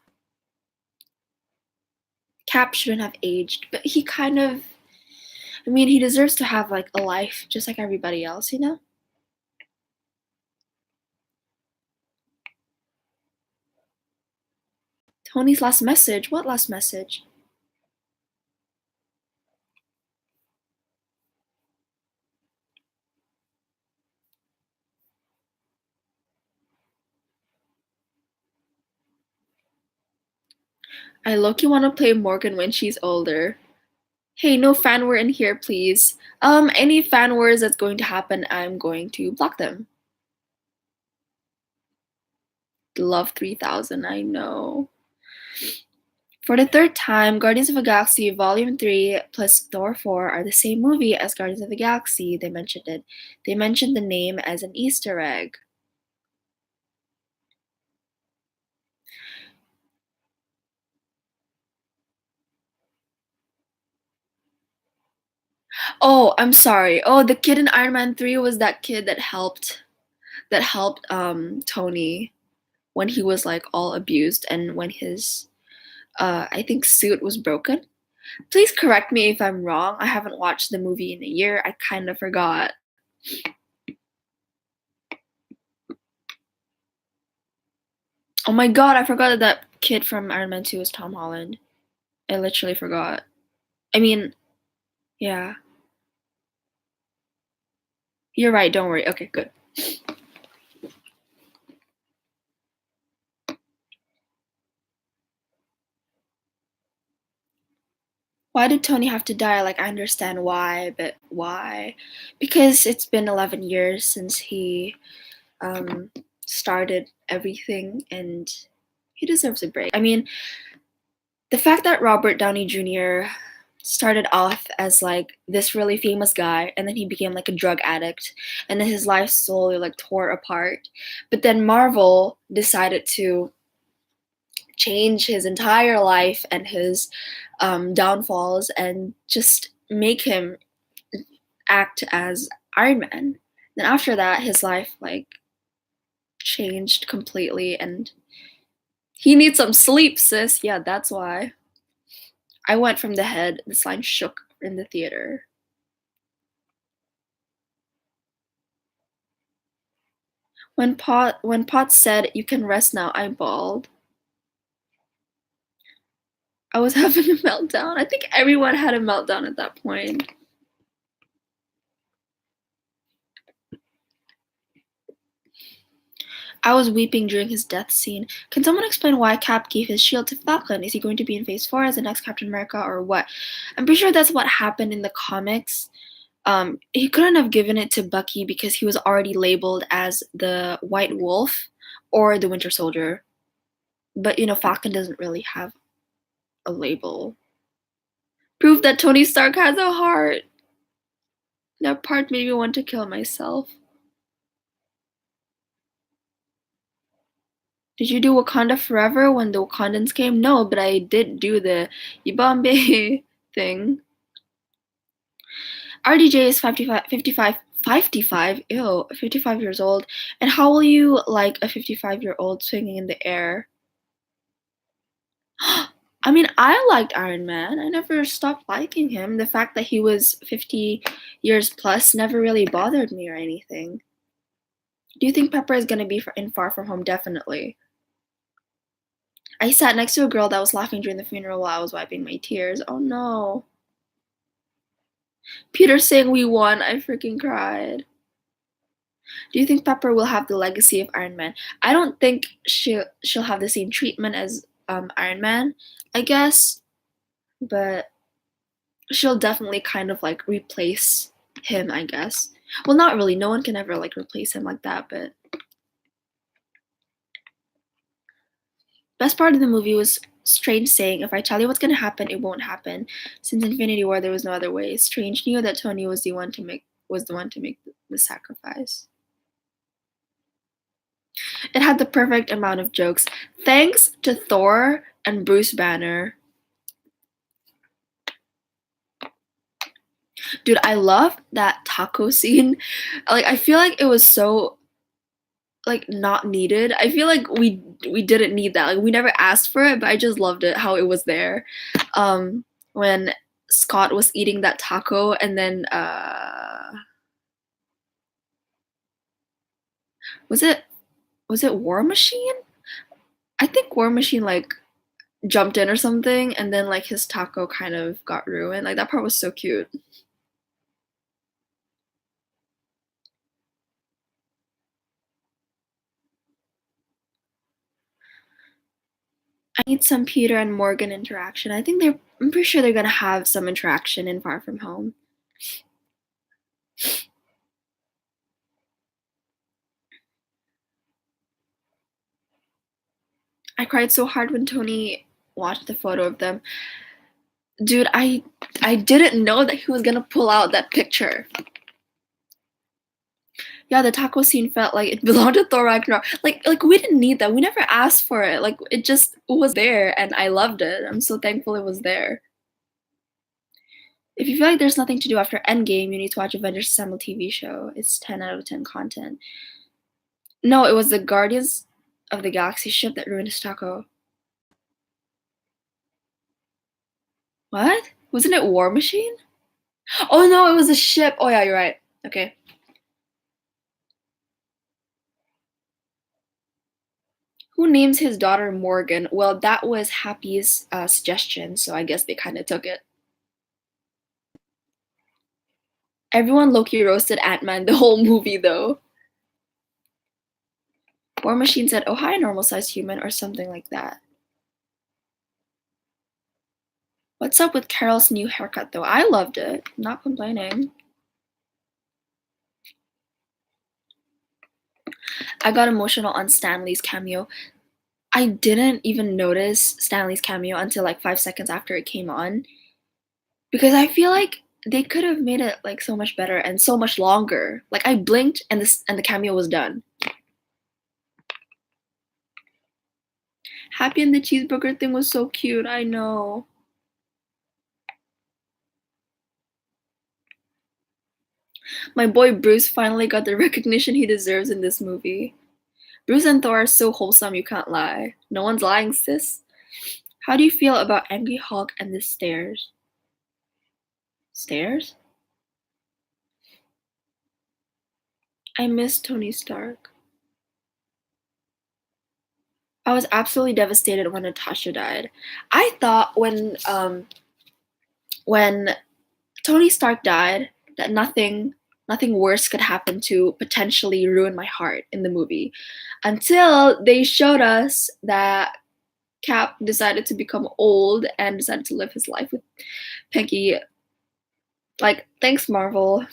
Cap shouldn't have aged, but he kind of, I mean, he deserves to have like a life just like everybody else. Tony's last message. What last message? I low-key want to play Morgan when she's older. Hey, no fan war in here, please. Any fan wars that's going to happen, I'm going to block them. Love 3000, I know. For the third time, Guardians of the Galaxy Volume 3 plus Thor 4 are the same movie as Guardians of the Galaxy. They mentioned it. They mentioned the name as an Easter egg. Oh, I'm sorry. Oh, the kid in Iron Man 3 was that kid that helped Tony when he was like all abused and when his I think suit was broken. Please correct me if I'm wrong. I haven't watched the movie in a year. I kind of forgot. Oh my god, I forgot that that kid from Iron Man 2 was Tom Holland. I literally forgot. I mean, yeah. You're right, don't worry. Okay, good. Why did Tony have to die? Like, I understand why, but why? Because it's been 11 years since he um, started everything and he deserves a break. I mean, the fact that Robert Downey Jr. started off as like this really famous guy and then he became like a drug addict and then his life slowly like tore apart. But then Marvel decided to change his entire life and his downfalls and just make him act as Iron Man. Then after that, his life like changed completely, and he needs some sleep, sis. Yeah, that's why. I went from the head. This line shook in the theater. When Potts said, "You can rest now," I bawled. I was having a meltdown. I think everyone had a meltdown at that point. I was weeping during his death scene. Can someone explain why Cap gave his shield to Falcon? Is he going to be in Phase 4 as the next Captain America or what? I'm pretty sure that's what happened in the comics. He couldn't have given it to Bucky because he was already labeled as the White Wolf or the Winter Soldier. But Falcon doesn't really have a label. Proof that Tony Stark has a heart. That part made me want to kill myself. Did you do Wakanda Forever when the Wakandans came? No, but I did do the Yibambe thing. RDJ is 55 years old. And how will you like a 55-year-old swinging in the air? I mean, I liked Iron Man. I never stopped liking him. The fact that he was 50 years plus never really bothered me or anything. Do you think Pepper is going to be in Far From Home? Definitely. I sat next to a girl that was laughing during the funeral while I was wiping my tears. Oh no. Peter saying we won. I freaking cried. Do you think Pepper will have the legacy of Iron Man? I don't think she'll have the same treatment as Iron Man, I guess, but she'll definitely kind of like replace him, I guess. Well, not really. No one can ever like replace him like that, but best part of the movie was Strange saying, "If I tell you what's gonna happen, it won't happen." Since Infinity War, there was no other way. Strange knew that Tony was the one to make the sacrifice. It had the perfect amount of jokes. Thanks to Thor and Bruce Banner. Dude, I love that taco scene. Like I feel like it was so like not needed. I feel like we didn't need that. Like we never asked for it, but I just loved it how it was there. When Scott was eating that taco and then was it War Machine? I think War Machine like jumped in or something and then like his taco kind of got ruined. Like that part was so cute. I need some Peter and Morgan interaction. I'm pretty sure they're gonna have some interaction in Far From Home. I cried so hard when Tony watched the photo of them. Dude, I didn't know that he was gonna pull out that picture. Yeah, the taco scene felt like it belonged to Thor Ragnarok. Like we didn't need that. We never asked for it. Like it just was there and I loved it. I'm so thankful it was there. If you feel like there's nothing to do after Endgame, you need to watch Avengers Assemble TV show. It's 10 out of 10 content. No, it was the Guardians of the Galaxy ship that ruined his taco. What? Wasn't it War Machine? Oh no, it was a ship. Oh yeah, you're right. Okay. Who names his daughter Morgan? Well, that was Happy's suggestion, so I guess they kind of took it. Everyone Loki roasted Ant-Man the whole movie, though. War Machine said, "Oh hi, normal-sized human," or something like that. What's up with Carol's new haircut, though? I loved it. Not complaining. I got emotional on Stanley's cameo. I didn't even notice Stanley's cameo until like 5 seconds after it came on. Because I feel like they could have made it like so much better and so much longer. Like I blinked and the cameo was done. Happy and the cheeseburger thing was so cute. I know. My boy Bruce finally got the recognition he deserves in this movie. Bruce and Thor are so wholesome you can't lie. No one's lying, sis. How do you feel about Angry Hulk and the stairs? Stairs? I miss Tony Stark. I was absolutely devastated when Natasha died. I thought when Tony Stark died that nothing worse could happen to potentially ruin my heart in the movie until they showed us that Cap decided to become old and decided to live his life with Peggy. Like, thanks, Marvel.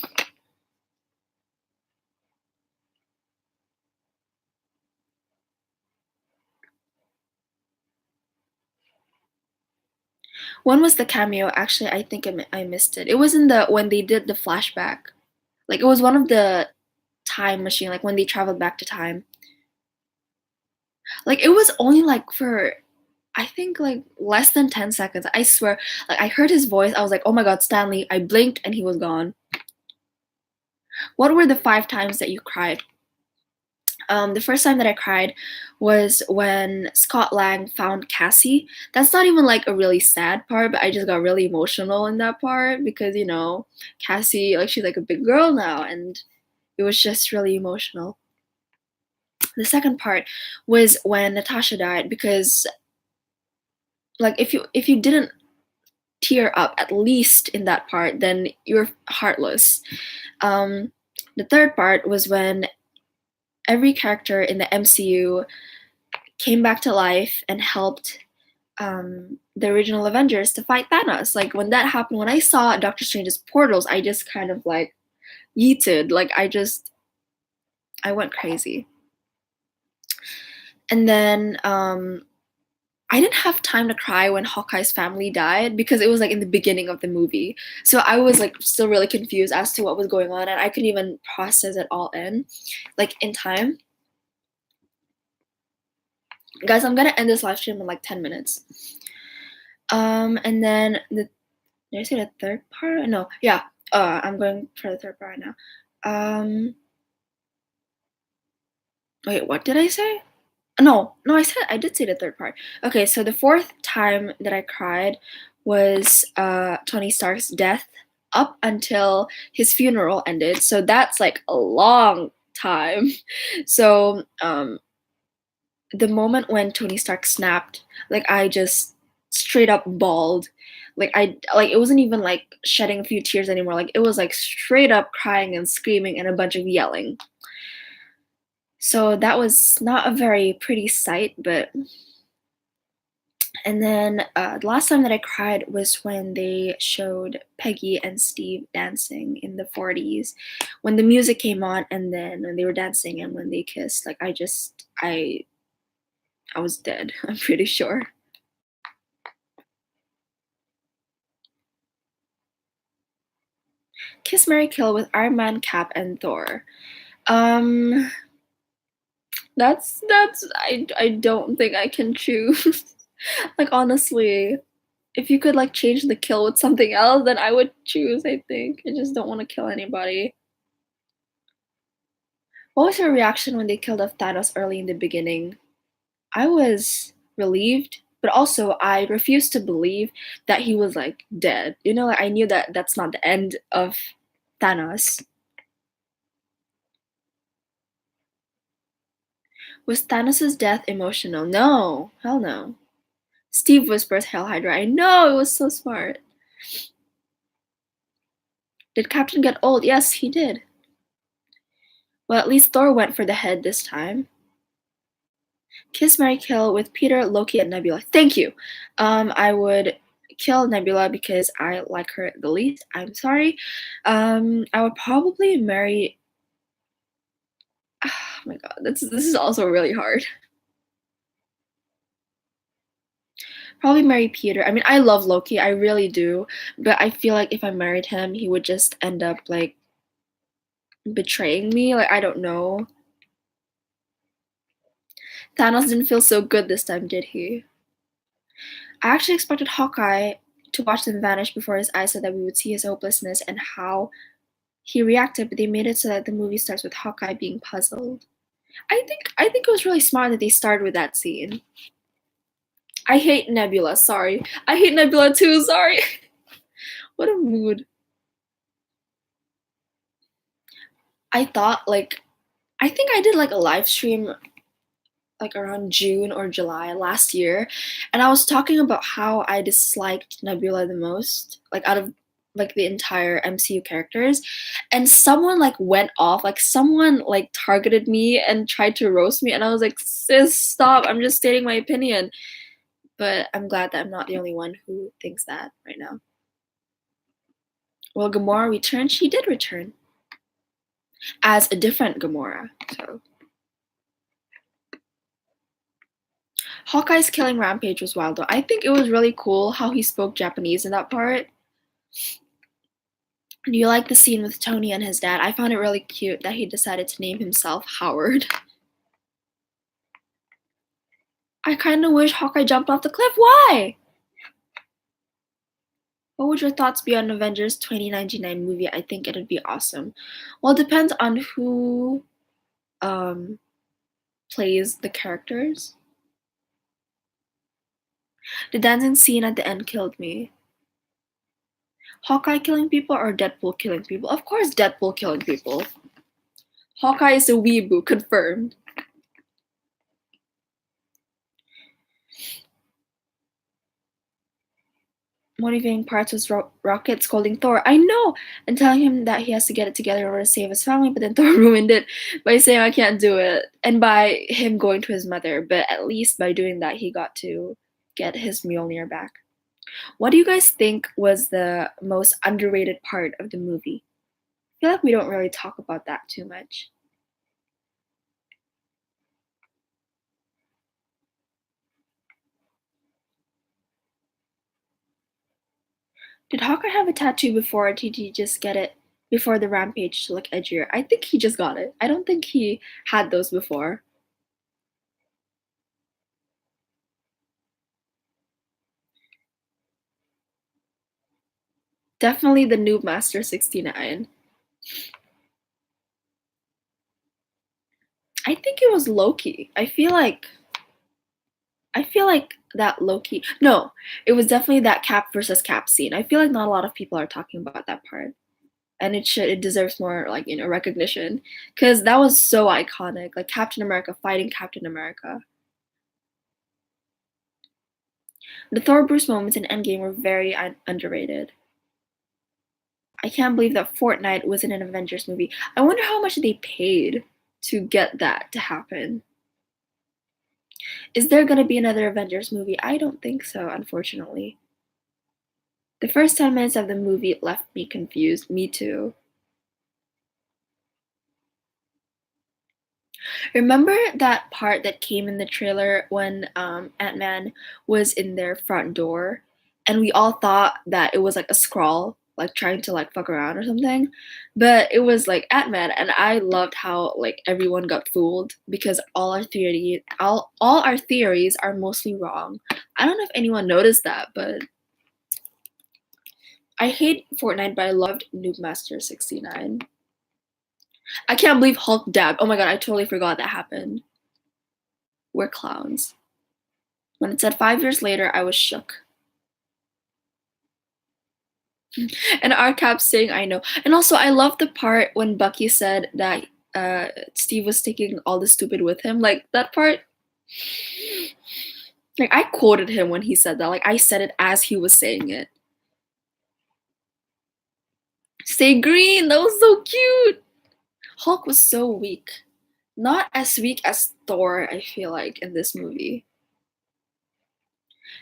When was the cameo? Actually, I think I missed it. It was in the when they did the flashback. Like, it was one of the time machine, like when they traveled back to time. Like, it was only like for I think like less than 10 seconds. I swear. Like, I heard his voice. I was like, oh my god, Stanley. I blinked and he was gone. What were the 5 times that you cried? The first time that I cried was when Scott Lang found Cassie. That's not even like a really sad part, but I just got really emotional in that part because, Cassie, like, she's like a big girl now, and it was just really emotional. The second part was when Natasha died because, like, if you didn't tear up at least in that part, then you're heartless. Um, the third part was when every character in the MCU came back to life and helped the original Avengers to fight Thanos. Like, when that happened, when I saw Doctor Strange's portals, I just kind of like yeeted. Like, I went crazy. And then I didn't have time to cry when Hawkeye's family died because it was like in the beginning of the movie. So I was like still really confused as to what was going on, and I couldn't even process it all in time. Guys, I'm gonna end this live stream in like 10 minutes. And then did I say the third part? No, yeah. I'm going for the third part now. Wait, what did I say? No, I did say the third part. Okay, so the fourth time that I cried was Tony Stark's death up until his funeral ended. So that's like a long time. So the moment when Tony Stark snapped, like, I just straight up bawled. Like, it wasn't even like shedding a few tears anymore. Like, it was like straight up crying and screaming and a bunch of yelling. So that was not a very pretty sight, but and then the last time that I cried was when they showed Peggy and Steve dancing in the 40s. When the music came on and then when they were dancing and when they kissed, like, I was dead, I'm pretty sure. Kiss Mary Kill with Iron Man, Cap, and Thor. Um I don't think I can choose. Like, honestly, if you could like change the kill with something else, then I would choose, I think. I just don't want to kill anybody. What was your reaction when they killed off Thanos early in the beginning? I was relieved, but also I refused to believe that he was like dead. Like, I knew that that's not the end of Thanos. Was Thanos' death emotional? No, hell no. Steve whispers Hail Hydra. I know, it was so smart. Did Captain get old? Yes, he did. Well, at least Thor went for the head this time. Kiss, Mary, Kill with Peter, Loki, and Nebula. Thank you. I would kill Nebula because I like her the least. I'm sorry. I would probably marry. Oh my god, this is also really hard. Probably marry Peter. I mean, I love Loki, I really do, but I feel like if I married him, he would just end up like betraying me. Like, I don't know. Thanos didn't feel so good this time, did he? I actually expected Hawkeye to watch them vanish before his eyes so that we would see his hopelessness and how he reacted, but they made it so that the movie starts with Hawkeye being puzzled. I think it was really smart that they started with that scene. I hate Nebula, sorry. I hate Nebula too, sorry. What a mood. I thought, like, I think I did like a live stream like around June or July last year, and I was talking about how I disliked Nebula the most, like out of like the entire MCU characters, and someone like went off, like someone like targeted me and tried to roast me, and I was like, sis, stop! I'm just stating my opinion. But I'm glad that I'm not the only one who thinks that right now. Well, Gamora returned. She did return as a different Gamora. So Hawkeye's killing Rampage was wild though. I think it was really cool how he spoke Japanese in that part. Do you like the scene with Tony and his dad? I found it really cute that he decided to name himself Howard. I kind of wish Hawkeye jumped off the cliff. Why? What would your thoughts be on Avengers 2099 movie? I think it'd be awesome. Well, it depends on who um, plays the characters. The dancing scene at the end killed me. Hawkeye killing people or Deadpool killing people? Of course, Deadpool killing people. Hawkeye is a weeboo, confirmed. Motivating parts was Rocket scolding Thor. I know! And telling him that he has to get it together in order to save his family, but then Thor ruined it by saying I can't do it. And by him going to his mother. But at least by doing that, he got to get his Mjolnir back. What do you guys think was the most underrated part of the movie? I feel like we don't really talk about that too much. Did Hawkeye have a tattoo before, or did he just get it before the Rampage to look edgier? I think he just got it. I don't think he had those before. Definitely the Noob Master 69. I think it was Loki. I feel like that Loki. No, it was definitely that Cap versus Cap scene. I feel like not a lot of people are talking about that part. And it deserves more like, recognition cuz that was so iconic. Like Captain America fighting Captain America. The Thor Bruce moments in Endgame were very underrated. I can't believe that Fortnite was in an Avengers movie. I wonder how much they paid to get that to happen. Is there gonna be another Avengers movie? I don't think so, unfortunately. The first 10 minutes of the movie left me confused. Me too. Remember that part that came in the trailer when Ant-Man was in their front door and we all thought that it was like a scroll, like trying to like fuck around or something, but it was like Ant-Man, and I loved how like everyone got fooled because all our theories are mostly wrong. I don't know if anyone noticed that, but I hate Fortnite, but I loved Noob Master 69. I can't believe Hulk dabbed. Oh my god, I totally forgot that happened. We're clowns. When it said 5 years later, I was shook. And our cap saying, I know. And also, I love the part when Bucky said that Steve was taking all the stupid with him. Like, that part, like, I quoted him when he said that. Like, I said it as he was saying it. Stay green! That was so cute! Hulk was so weak. Not as weak as Thor, I feel like, in this movie.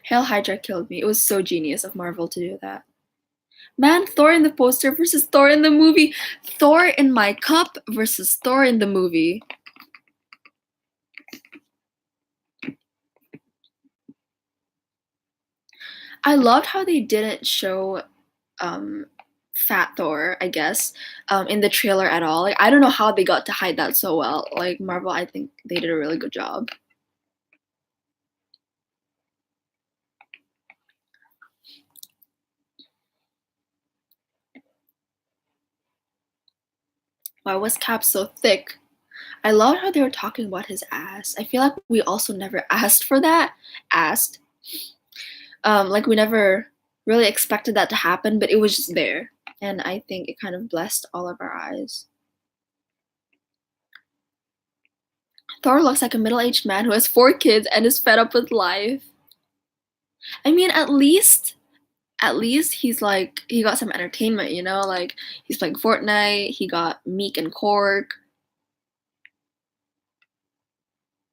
Hail Hydra killed me. It was so genius of Marvel to do that. Man, Thor in the poster versus Thor in the movie. Thor in my cup versus Thor in the movie. I loved how they didn't show Fat Thor, I guess, in the trailer at all. Like, I don't know how they got to hide that so well. Like, Marvel, I think they did a really good job. Why was Cap so thick? I loved how they were talking about his ass. I feel like we also never asked for that. Asked. Like, we never really expected that to happen, but it was just there. And I think it kind of blessed all of our eyes. Thor looks like a middle-aged man who has 4 kids and is fed up with life. I mean, at least he's like he got some entertainment, you know? Like he's playing Fortnite, he got Meek and Cork.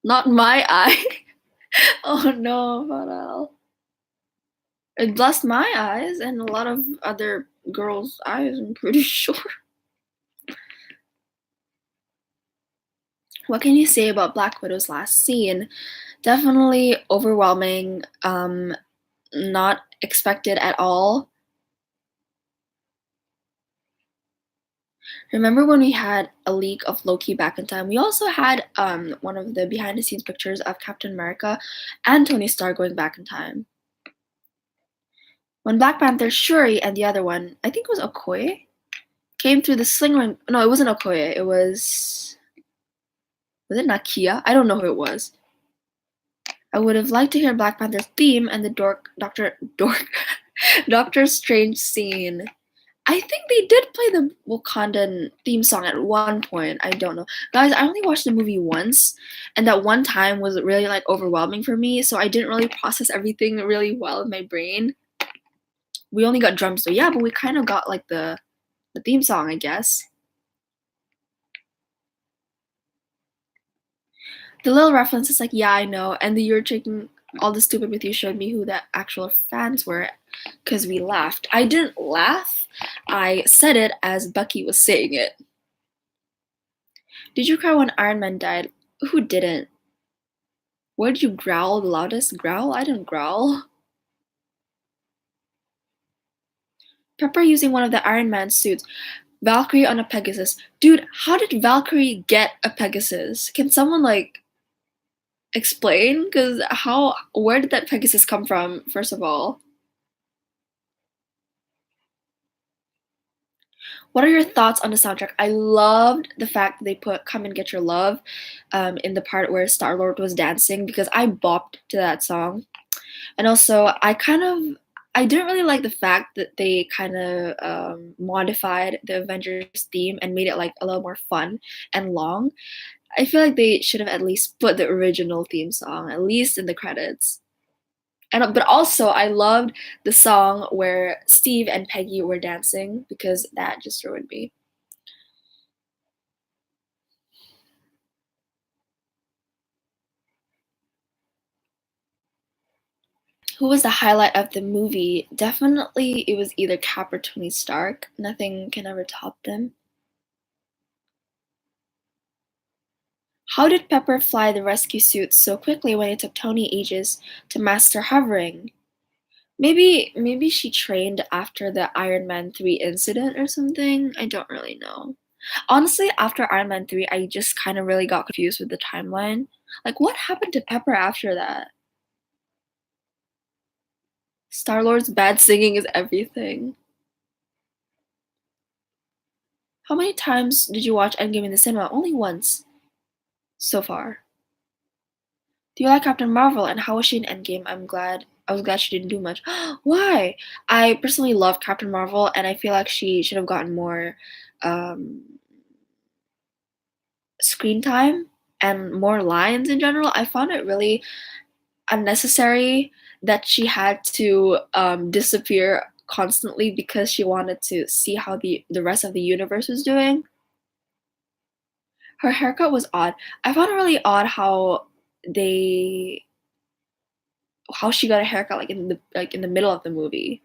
Not my eye. Oh no, Farel. It blessed my eyes and a lot of other girls' eyes, I'm pretty sure. What can you say about Black Widow's last scene? Definitely overwhelming, not expected at all. Remember when we had a leak of Loki back in time? We also had one of the behind the scenes pictures of Captain America and Tony Stark going back in time. When Black Panther Shuri and the other one, I think it was Okoye, came through the sling ring. No, it wasn't Okoye. It was it Nakia? I don't know who it was. I would have liked to hear Black Panther's theme and the Doctor Strange scene. I think they did play the Wakandan theme song at one point. I don't know. Guys, I only watched the movie once, and that one time was really like overwhelming for me, so I didn't really process everything really well in my brain. We only got drums, so yeah, but we kind of got like the theme song, I guess. The little reference is like, yeah, I know, and the you're taking all the stupid with you showed me who the actual fans were, because we laughed. I didn't laugh. I said it as Bucky was saying it. Did you cry when Iron Man died? Who didn't? Where did you growl the loudest? Growl? I didn't growl. Pepper using one of the Iron Man suits. Valkyrie on a Pegasus. Dude, how did Valkyrie get a Pegasus? Can someone like explain? Because where did that Pegasus come from, first of all? What are your thoughts on the soundtrack? I loved the fact that they put Come and Get Your Love in the part where Star Lord was dancing because I bopped to that song. And also, I didn't really like the fact that they kind of modified the Avengers theme and made it like a little more fun and long. I feel like they should have at least put the original theme song, at least in the credits. And but also I loved the song where Steve and Peggy were dancing because that just ruined me. Who was the highlight of the movie? Definitely it was either Cap or Tony Stark. Nothing can ever top them. How did Pepper fly the rescue suit so quickly when it took Tony ages to master hovering? Maybe she trained after the Iron Man 3 incident or something. I don't really know. Honestly, after Iron Man 3, I just kind of really got confused with the timeline. Like what happened to Pepper after that? Star-Lord's bad singing is everything. How many times did you watch Endgame in the cinema? Only once so far. Do you like Captain Marvel and how was she in Endgame? I was glad she didn't do much. Why? I personally love Captain Marvel and I feel like she should have gotten more um, screen time and more lines in general. I found it really unnecessary that she had to disappear constantly because she wanted to see how the rest of the universe was doing. Her haircut was odd. I found it really odd they how she got a haircut like in the middle of the movie.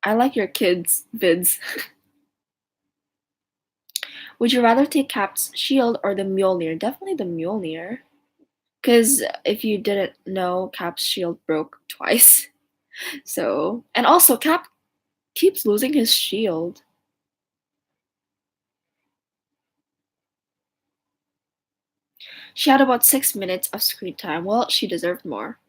I like your kids' vids. Would you rather take Cap's shield or the Mjolnir? Definitely the Mjolnir. Because if you didn't know, Cap's shield broke twice. So, and also Cap keeps losing his shield. She had about 6 minutes of screen time. Well, she deserved more.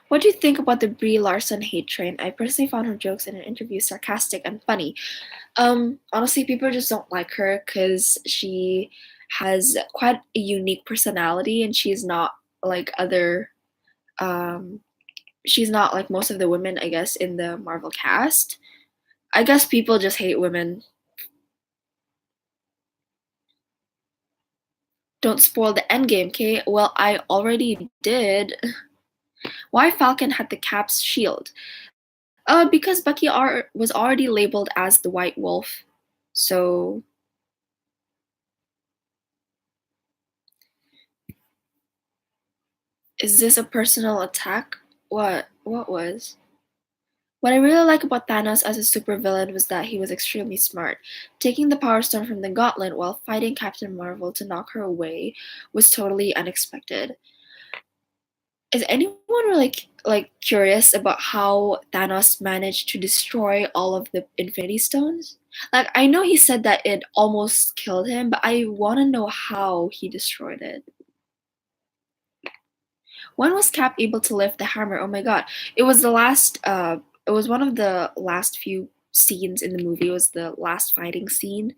What do you think about the Brie Larson hate train? I personally found her jokes in an interview sarcastic and funny. Honestly, people just don't like her because she has quite a unique personality and like other um she's not like most of the women, I guess, in the Marvel cast. I guess people just hate women. Don't spoil the endgame, okay? Well, I already did. Why Falcon had the Cap's shield? Because was already labeled as the White Wolf. So, is this a personal attack? What was? What I really like about Thanos as a supervillain was that he was extremely smart. Taking the Power Stone from the Gauntlet while fighting Captain Marvel to knock her away was totally unexpected. Is anyone really curious about how Thanos managed to destroy all of the Infinity Stones? Like I know he said that it almost killed him, but I want to know how he destroyed it. When was Cap able to lift the hammer? Oh my god. It was the last it was one of the last few scenes in the movie. It was the last fighting scene.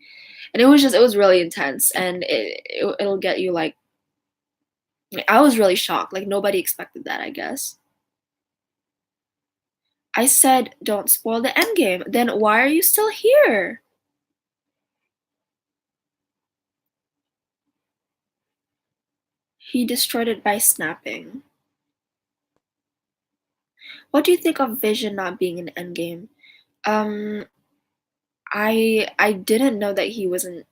And it was really intense and it'll get you like I was really shocked. Like nobody expected that, I guess. I said don't spoil the end game. Then why are you still here? He destroyed it by snapping. What do you think of Vision not being in Endgame? Um, I didn't know that he wasn't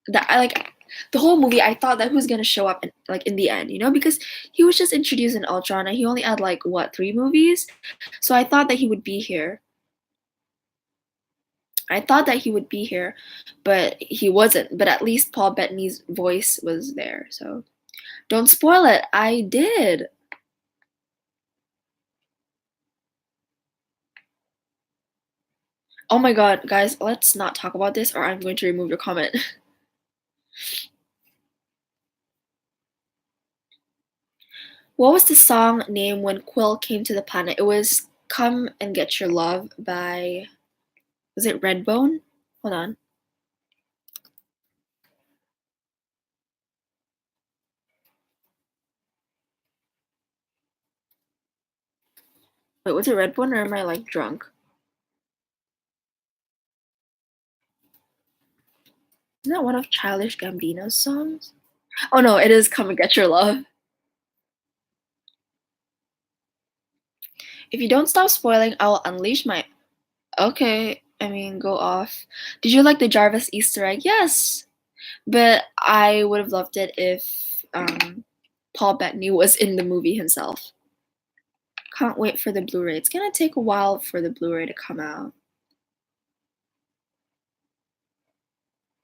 that I like the whole movie. I thought that he was gonna show up in the end, because he was just introduced in Ultron and he only had like what 3 movies, so I thought that he would be here. I thought that he would be here, but he wasn't. But at least Paul Bettany's voice was there. So don't spoil it. I did. Oh my god, guys, let's not talk about this or I'm going to remove your comment. What was the song name when Quill came to the planet? It was Come and Get Your Love by, was it Redbone? Hold on. Wait, was it Redbone or am I like drunk? Isn't that one of Childish Gambino's songs? Oh no, it is Come and Get Your Love. If you don't stop spoiling, I will unleash my. Okay, I mean, go off. Did you like the Jarvis Easter egg? Yes, but I would have loved it if Paul Bettany was in the movie himself. Can't wait for the Blu-ray. It's gonna take a while for the Blu-ray to come out.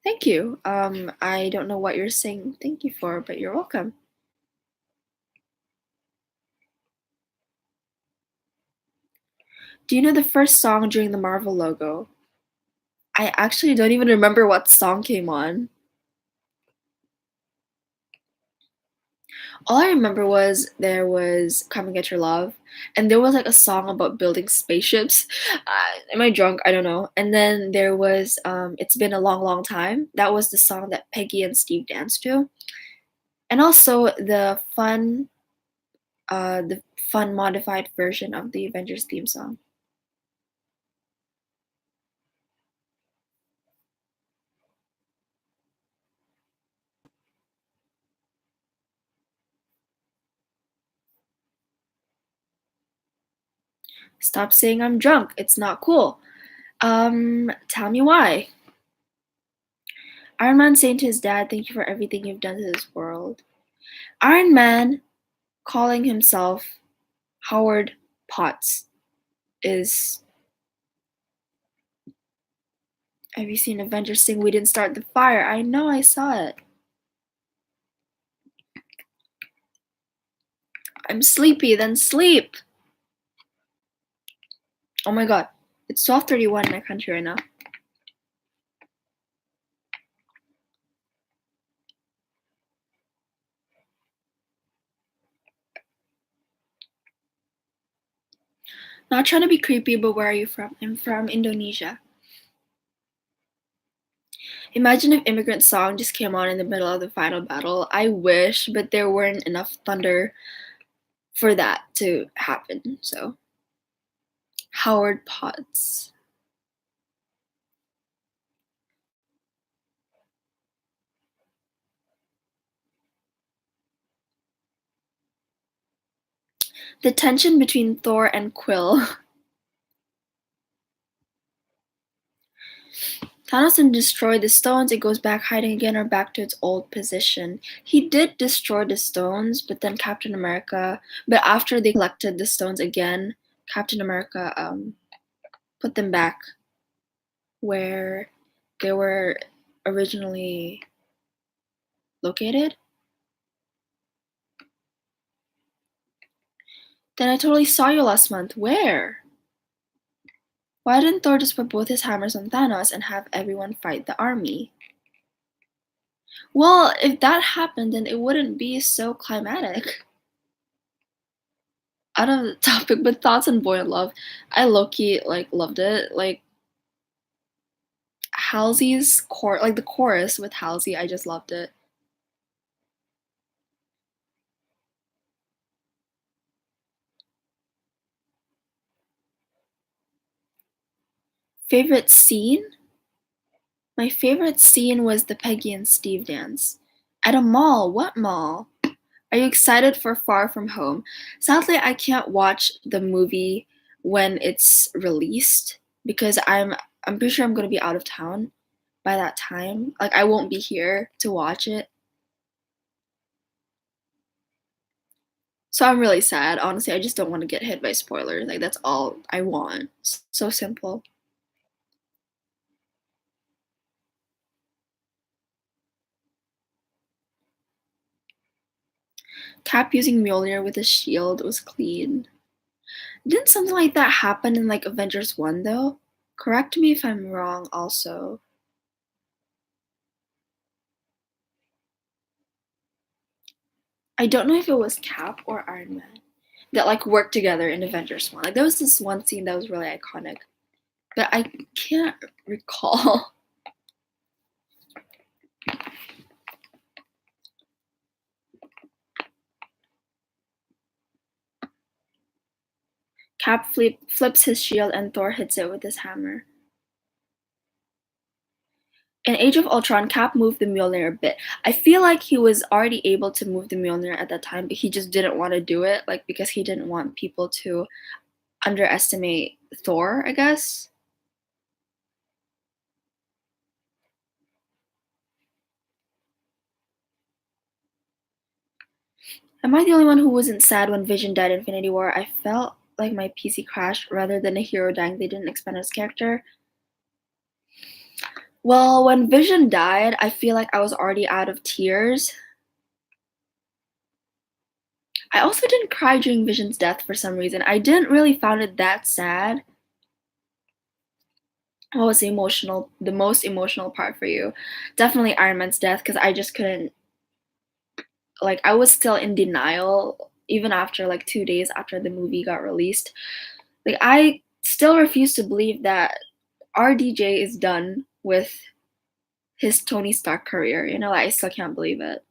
Thank you. I don't know what you're saying thank you for, but you're welcome. Do you know the first song during the Marvel logo? I actually don't even remember what song came on. All I remember was there was "Come and Get Your Love," and there was like a song about building spaceships. Am I drunk? I don't know. And then there was "It's Been a Long, Long Time." That was the song that Peggy and Steve danced to, and also the fun modified version of the Avengers theme song. Stop saying I'm drunk. It's not cool. Tell me why. Iron Man saying to his dad, "Thank you for everything you've done to this world." Iron Man calling himself Howard Potts is. Have you seen Avengers sing "We Didn't Start the Fire"? I know, I saw it. I'm sleepy, then sleep. Oh my god. It's 12:31 in my country right now. Not trying to be creepy, but where are you from? I'm from Indonesia. Imagine if Immigrant Song just came on in the middle of the final battle. I wish, but there weren't enough thunder for that to happen. So, Howard Potts. The tension between Thor and Quill. Thanos didn't destroy the stones, it goes back hiding again or back to its old position. He did destroy the stones, but then but after they collected the stones again, Captain America put them back where they were originally located. Then I totally saw you last month. Where? Why didn't Thor just put both his hammers on Thanos and have everyone fight the army? Well, if that happened, then it wouldn't be so climatic. Out of the topic, but thoughts on Boy in Love. I low-key loved it. Like Halsey's the chorus with Halsey, I just loved it. Favorite scene? My favorite scene was the Peggy and Steve dance. At a mall. What mall? Are you excited for Far From Home? Sadly, I can't watch the movie when it's released because I'm pretty sure I'm gonna be out of town by that time. Like I won't be here to watch it. So I'm really sad. Honestly, I just don't want to get hit by spoilers. Like that's all I want. So simple. Cap using Mjolnir with his shield was clean. Didn't something like that happen in like Avengers 1 though? Correct me if I'm wrong also. I don't know if it was Cap or Iron Man that like worked together in Avengers 1. Like there was this one scene that was really iconic. But I can't recall. Cap flips his shield and Thor hits it with his hammer. In Age of Ultron, Cap moved the Mjolnir a bit. I feel like he was already able to move the Mjolnir at that time, but he just didn't want to do it, like because he didn't want people to underestimate Thor, I guess. Am I the only one who wasn't sad when Vision died in Infinity War? I felt like my PC crashed rather than a hero dying. They didn't expand his character. Well, when Vision died, I feel like I was already out of tears. I also didn't cry during Vision's death for some reason. I didn't really find it that sad. What was the most emotional part for you? Definitely Iron Man's death because I just couldn't, like, I was still in denial even after like 2 days after the movie got released. Like, I still refuse to believe that RDJ is done with his Tony Stark career. You know, like, I still can't believe it.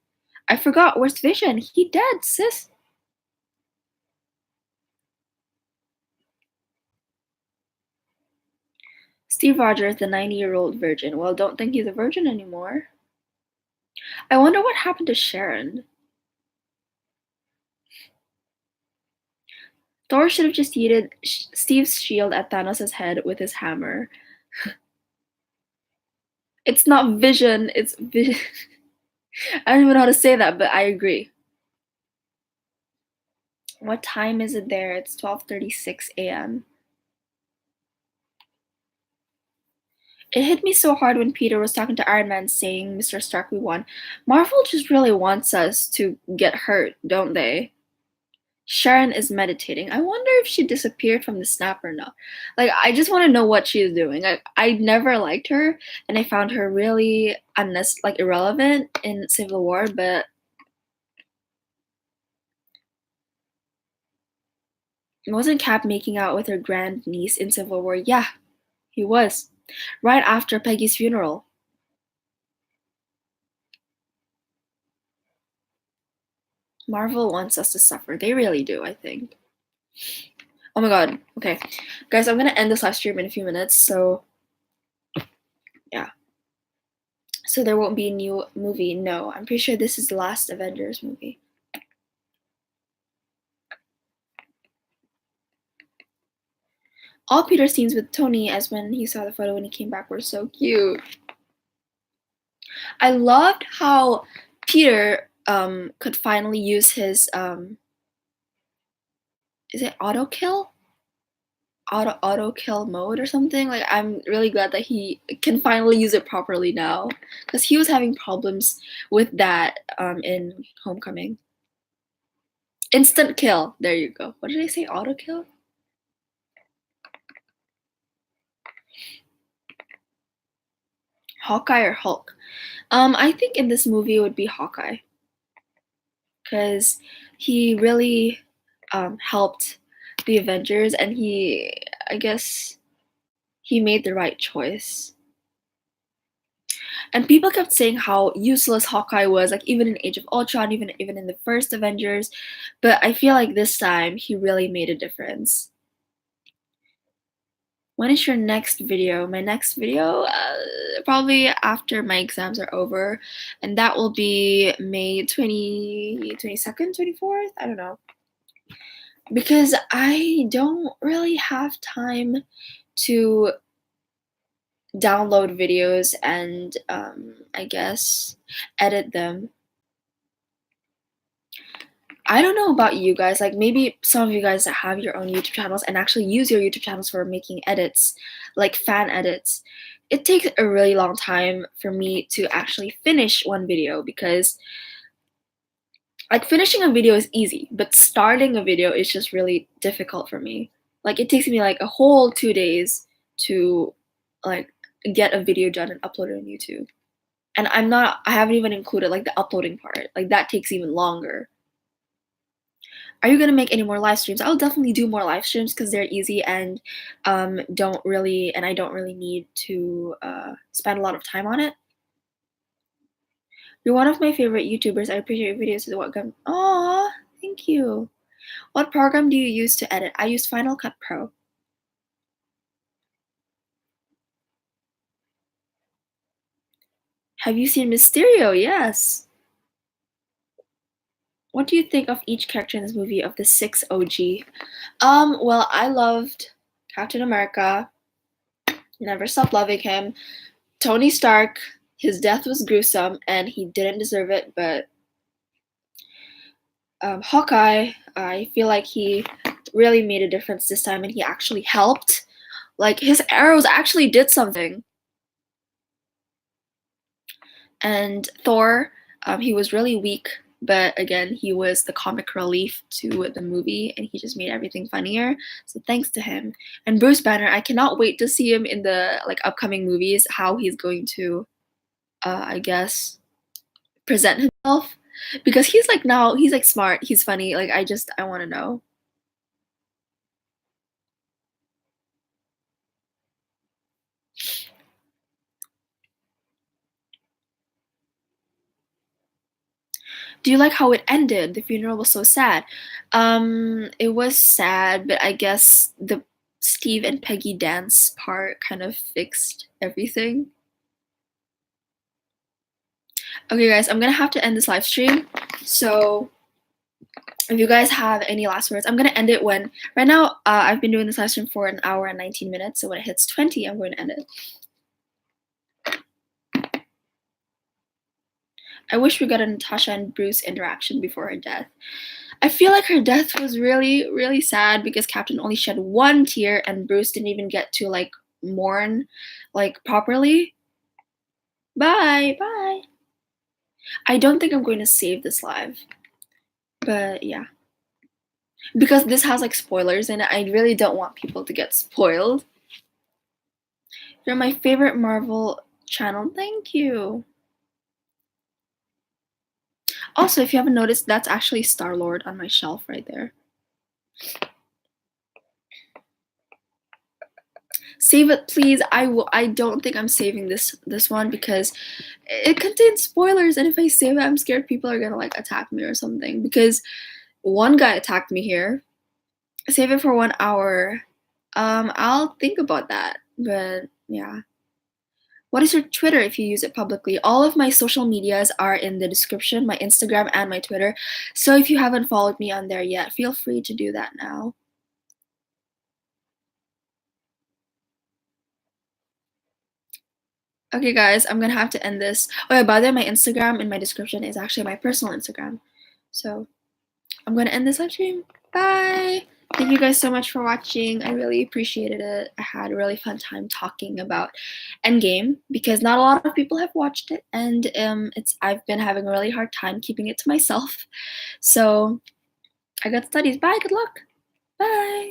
I forgot, where's Vision? He dead, sis. Steve Rogers, the 90-year-old virgin. Well, don't think he's a virgin anymore. I wonder what happened to Sharon. Thor should have just yeeted Steve's shield at Thanos' head with his hammer. It's not Vision, it's Vision. I don't even know how to say that, but I agree. What time is it there? It's 12:36 a.m. It hit me so hard when Peter was talking to Iron Man saying, Mr. Stark, we won. Marvel just really wants us to get hurt, don't they? Sharon is meditating. I wonder if she disappeared from the snap or not. Like, I just want to know what she is doing. I never liked her, and I found her really irrelevant in Civil War. But wasn't Cap making out with her grand niece in Civil War? Yeah, he was. Right after Peggy's funeral. Marvel wants us to suffer. They really do, I think. Oh my god. Okay. Guys, I'm gonna end this live stream in a few minutes, so yeah. So there won't be a new movie. No, I'm pretty sure this is the last Avengers movie. All Peter's scenes with Tony, as when he saw the photo when he came back, were so cute. I loved how Peter could finally use his is it auto kill mode or something. Like, I'm really glad that he can finally use it properly now, because he was having problems with that in Homecoming. Instant kill. There you go. What did I say? Auto kill? Hawkeye or Hulk? I think in this movie it would be Hawkeye, because he really helped the Avengers, and I guess he made the right choice. And people kept saying how useless Hawkeye was, like even in Age of Ultron, even in the first Avengers. But I feel like this time he really made a difference. When is your next video? My next video, probably after my exams are over, and that will be May 22nd, 24th. I don't know, because I don't really have time to download videos and I guess edit them. I don't know about you guys, like maybe some of you guys that have your own YouTube channels and actually use your YouTube channels for making edits, like fan edits. It takes a really long time for me to actually finish one video, because like finishing a video is easy, but starting a video is just really difficult for me. Like it takes me like a whole 2 days to like get a video done and upload it on YouTube. And I haven't even included like the uploading part. Like that takes even longer. Are you gonna make any more live streams? I'll definitely do more live streams because they're easy and I don't really need to spend a lot of time on it. You're one of my favorite YouTubers. I appreciate your videos. What gun? Aw, thank you. What program do you use to edit? I use Final Cut Pro. Have you seen Mysterio? Yes. What do you think of each character in this movie of the 6 OG? Well, I loved Captain America. Never stopped loving him. Tony Stark, his death was gruesome and he didn't deserve it, but Hawkeye, I feel like he really made a difference this time and he actually helped. Like his arrows actually did something. And Thor, he was really weak, but again, he was the comic relief to the movie and he just made everything funnier. So thanks to him. And Bruce Banner, I cannot wait to see him in the like upcoming movies, how he's going to I guess present himself, because he's like now he's like smart, he's funny. Like I want to know. Do you like how it ended? The funeral was so sad. It was sad, but I guess the Steve and Peggy dance part kind of fixed everything. Okay, guys, I'm gonna have to end this live stream. So if you guys have any last words, I'm gonna end it when right now I've been doing this live stream for 1 hour and 19 minutes. So when it hits 20, I'm going to end it. I wish we got a Natasha and Bruce interaction before her death. I feel like her death was really, really sad because Captain only shed one tear and Bruce didn't even get to like mourn like properly. Bye, bye. I don't think I'm going to save this live, but yeah. Because this has like spoilers in it, I really don't want people to get spoiled. You're my favorite Marvel channel. Thank you. Also, if you haven't noticed, that's actually Star-Lord on my shelf right there. Save it, please. I don't think I'm saving this one because it contains spoilers, and if I save it, I'm scared people are gonna like attack me or something. Because one guy attacked me here. Save it for 1 hour. I'll think about that. But yeah. What is your Twitter if you use it publicly? All of my social medias are in the description, my Instagram and my Twitter. So if you haven't followed me on there yet, feel free to do that now. Okay, guys, I'm gonna have to end this. Oh, yeah, by the way, my Instagram in my description is actually my personal Instagram. So I'm gonna end this live stream. Bye! Thank you guys so much for watching. I really appreciated it. I had a really fun time talking about Endgame because not a lot of people have watched it, and I've been having a really hard time keeping it to myself. So I got studies. Bye. Good luck. Bye.